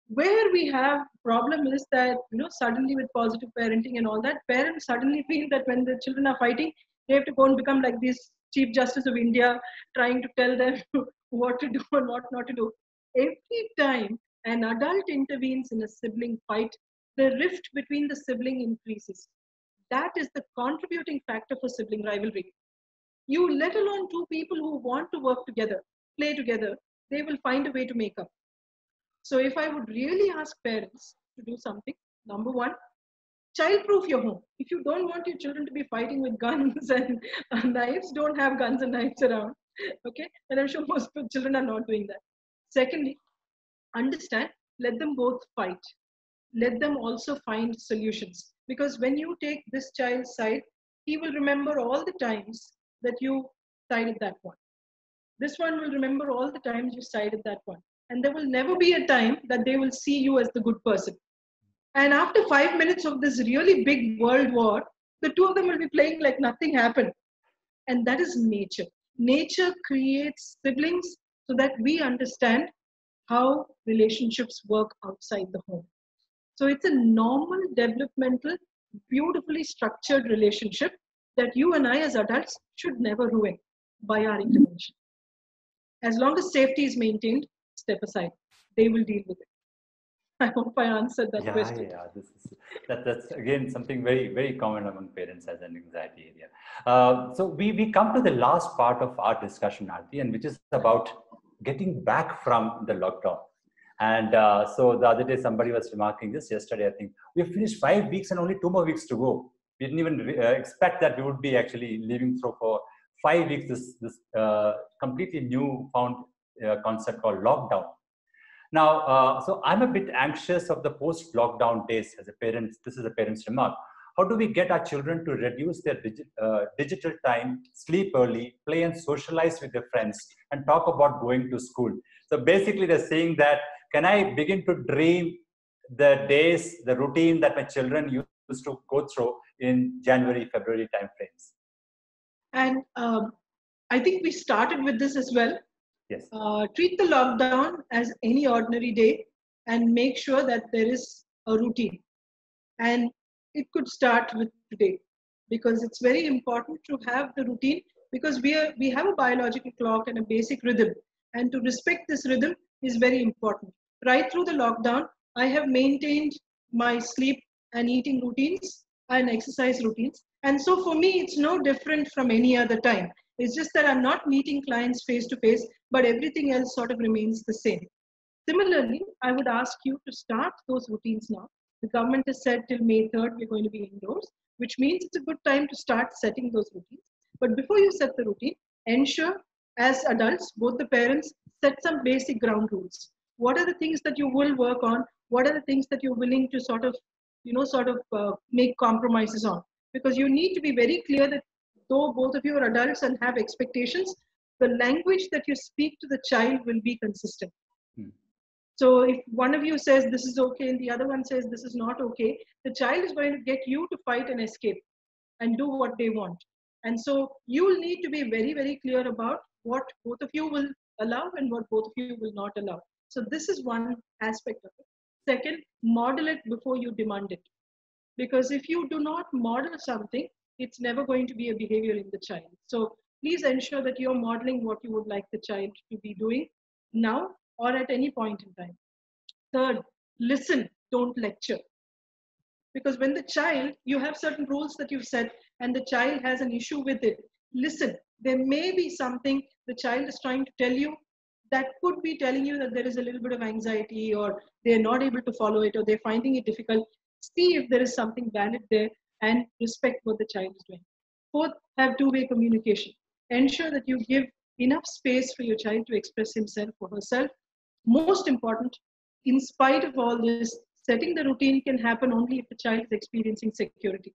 Where we have problem is that, suddenly with positive parenting and all that, parents suddenly feel that when the children are fighting, they have to go and become like this Chief Justice of India, trying to tell them what to do and what not to do. Every time an adult intervenes in a sibling fight, the rift between the sibling increases. That is the contributing factor for sibling rivalry. You let alone two people who want to work together, play together, they will find a way to make up. So if I would really ask parents to do something, number one, child-proof your home. If you don't want your children to be fighting with guns and knives, don't have guns and knives around. Okay? And I'm sure most children are not doing that. Secondly, understand, let them both fight. Let them also find solutions. Because when you take this child's side, he will remember all the times that you sided that one. This one will remember all the times you sided that one. And there will never be a time that they will see you as the good person. And after 5 minutes of this really big world war, the two of them will be playing like nothing happened. And that is nature. Nature creates siblings so that we understand how relationships work outside the home. So it's a normal, developmental, beautifully structured relationship that you and I as adults should never ruin by our intervention. As long as safety is maintained, step aside. They will deal with it. I hope I answered that question. Yeah, that's again something very, very common among parents as an anxiety area. So we come to the last part of our discussion, Aarti, and which is about getting back from the lockdown. And so the other day, somebody was remarking this yesterday, I think, we have finished 5 weeks and only 2 more weeks to go. We didn't even expect that we would be actually living through for 5 weeks this completely new found concept called lockdown. Now, so I'm a bit anxious of the post-lockdown days as a parent. This is a parent's remark. How do we get our children to reduce their digital time, sleep early, play and socialize with their friends, and talk about going to school? So basically, they're saying that, can I begin to dream the days, the routine that my children used to go through in January, February timeframes? And I think we started with this as well. Yes. Treat the lockdown as any ordinary day. and make sure that there is a routine. And it could start with today, because it's very important to have the routine, because we have a biological clock and a basic rhythm, and to respect this rhythm is very important. Right through the lockdown, I have maintained my sleep and eating routines and exercise routines, and so for me it's no different from any other time. It's just that I'm not meeting clients face to face, but everything else sort of remains the same. Similarly, I would ask you to start those routines now. The government has said till May 3rd we're going to be indoors, which means it's a good time to start setting those routines. But before you set the routine, ensure as adults, both the parents, set some basic ground rules. What are the things that you will work on? What are the things that you're willing to make compromises on? Because you need to be very clear that though both of you are adults and have expectations, the language that you speak to the child will be consistent. So if one of you says this is okay and the other one says this is not okay, the child is going to get you to fight and escape and do what they want. And so you will need to be very, very clear about what both of you will allow and what both of you will not allow. So this is one aspect of it. Second, model it before you demand it. Because if you do not model something, it's never going to be a behavior in the child. So please ensure that you're modeling what you would like the child to be doing now or at any point in time. Third, listen, don't lecture. Because when the child, you have certain rules that you've set and the child has an issue with it, listen. There may be something the child is trying to tell you that could be telling you that there is a little bit of anxiety, or they're not able to follow it, or they're finding it difficult. See if there is something valid there and respect what the child is doing. Fourth, have two-way communication. Ensure that you give enough space for your child to express himself or herself. Most important, in spite of all this, setting the routine can happen only if the child is experiencing security.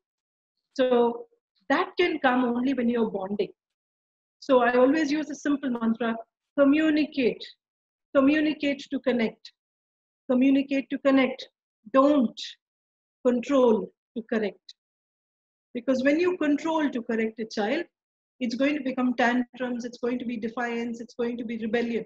So that can come only when you're bonding. So I always use a simple mantra: communicate. Communicate to connect. Communicate to connect. Don't control to correct. Because when you control to correct a child, it's going to become tantrums, it's going to be defiance, it's going to be rebellion.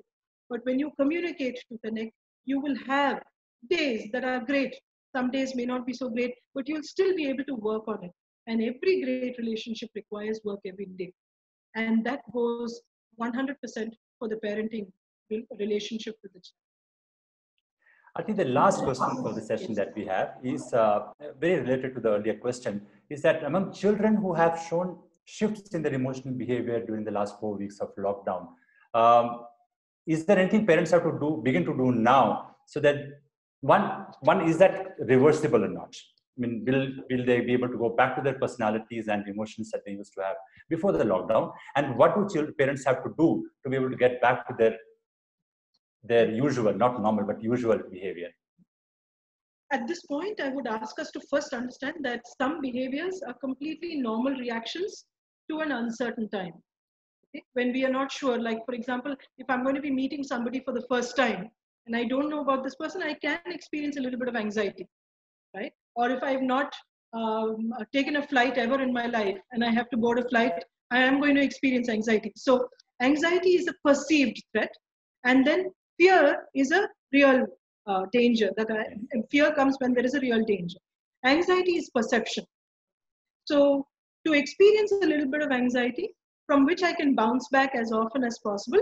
But when you communicate to connect, you will have days that are great. Some days may not be so great, but you'll still be able to work on it. And every great relationship requires work every day. And that goes 100% for the parenting relationship with the child. I think the last question for the session that we have is very related to the earlier question, is that among children who have shown shifts in their emotional behavior during the last 4 weeks of lockdown, is there anything parents have to begin to do now, so that one is that reversible or not? I mean, will they be able to go back to their personalities and emotions that they used to have before the lockdown? And what do parents have to do to be able to get back to their usual, not normal, but usual behavior? At this point, I would ask us to first understand that some behaviors are completely normal reactions to an uncertain time. Okay? When we are not sure, like for example, if I'm going to be meeting somebody for the first time and I don't know about this person, I can experience a little bit of anxiety, right? Or if I've not taken a flight ever in my life and I have to board a flight, I am going to experience anxiety. So anxiety is a perceived threat, and then fear is a real danger. Fear comes when there is a real danger. Anxiety is perception. So to experience a little bit of anxiety, from which I can bounce back as often as possible,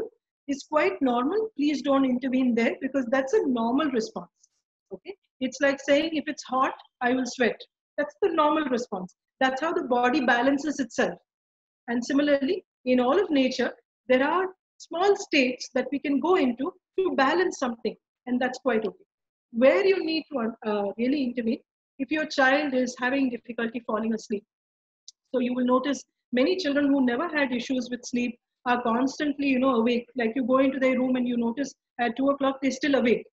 is quite normal. Please don't intervene there, because that's a normal response. Okay, it's like saying if it's hot, I will sweat. That's the normal response. That's how the body balances itself. And similarly, in all of nature, there are small states that we can go into to balance something, and that's quite okay. Where you need to really intervene, if your child is having difficulty falling asleep. So you will notice many children who never had issues with sleep are constantly, awake. Like you go into their room and you notice at 2 o'clock, they're still awake.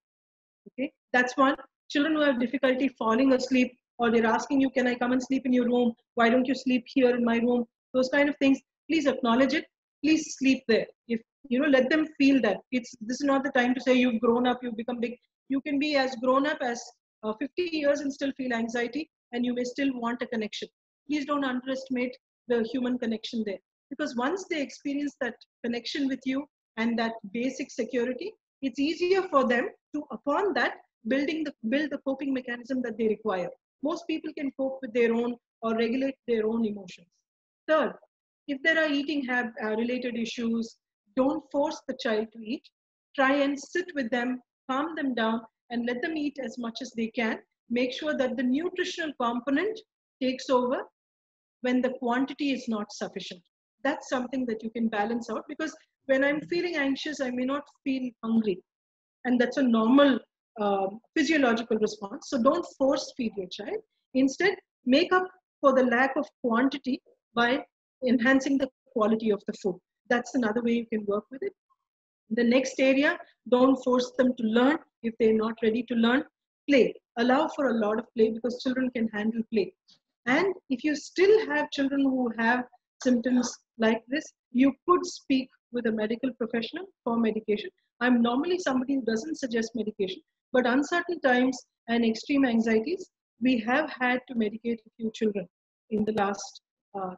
Okay, that's one. Children who have difficulty falling asleep, or they're asking you, can I come and sleep in your room? Why don't you sleep here in my room? Those kind of things, please acknowledge it. Please sleep there. If, let them feel that this is not the time to say you've grown up, you've become big. You can be as grown up as 50 years and still feel anxiety, and you may still want a connection. Please don't underestimate the human connection there. Because once they experience that connection with you and that basic security, it's easier for them to, upon that, build the coping mechanism that they require. Most people can cope with their own or regulate their own emotions. Third, if there are eating related issues, don't force the child to eat. Try and sit with them, calm them down, and let them eat as much as they can. Make sure that the nutritional component takes over when the quantity is not sufficient. That's something that you can balance out, because when I'm feeling anxious, I may not feel hungry. And that's a normal physiological response. So don't force feed your child. Instead, make up for the lack of quantity by enhancing the quality of the food. That's another way you can work with it. The next area, don't force them to learn if they're not ready to learn. Play. Allow for a lot of play, because children can handle play. And if you still have children who have symptoms like this, you could speak with a medical professional for medication. I'm normally somebody who doesn't suggest medication, but uncertain times and extreme anxieties, we have had to medicate a few children in the last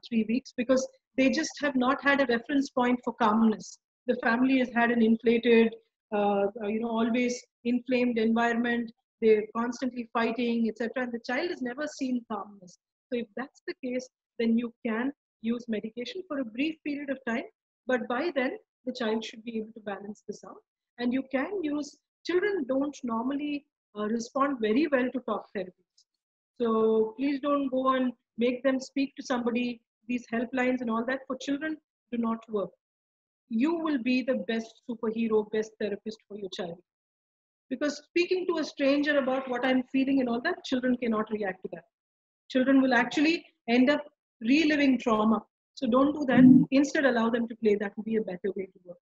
3 weeks, because they just have not had a reference point for calmness. The family has had an inflated, always inflamed environment. They're constantly fighting, etc. And the child has never seen calmness. So if that's the case, then you can use medication for a brief period of time. But by then, the child should be able to balance this out. And you can use, children don't normally respond very well to talk therapies. So please don't go and make them speak to somebody. These helplines and all that for children do not work. You will be the best superhero, best therapist for your child. Because speaking to a stranger about what I'm feeling and all that, children cannot react to that. Children will actually end up reliving trauma. So don't do that. Instead, allow them to play. That would be a better way to work.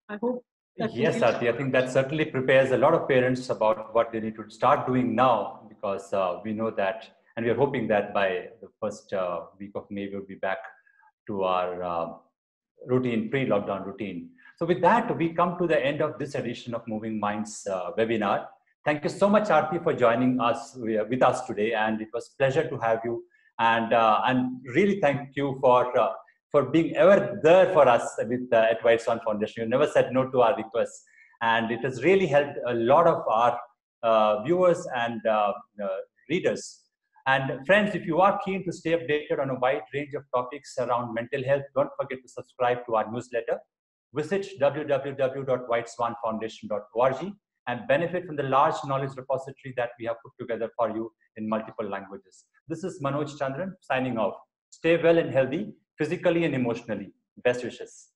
I hope that yes, Aarti, I think that certainly prepares a lot of parents about what they need to start doing now, because we know that, and we are hoping that by the first week of May, we'll be back to our routine, pre-lockdown routine. So with that, we come to the end of this edition of Moving Minds webinar. Thank you so much, Aarti, for joining us with us today, and it was a pleasure to have you. And really thank you for being ever there for us at White Swan Foundation. You never said no to our requests, and it has really helped a lot of our viewers and readers. And friends, if you are keen to stay updated on a wide range of topics around mental health, don't forget to subscribe to our newsletter. Visit www.whiteswanfoundation.org and benefit from the large knowledge repository that we have put together for you in multiple languages. This is Manoj Chandran signing off. Stay well and healthy, physically and emotionally. Best wishes.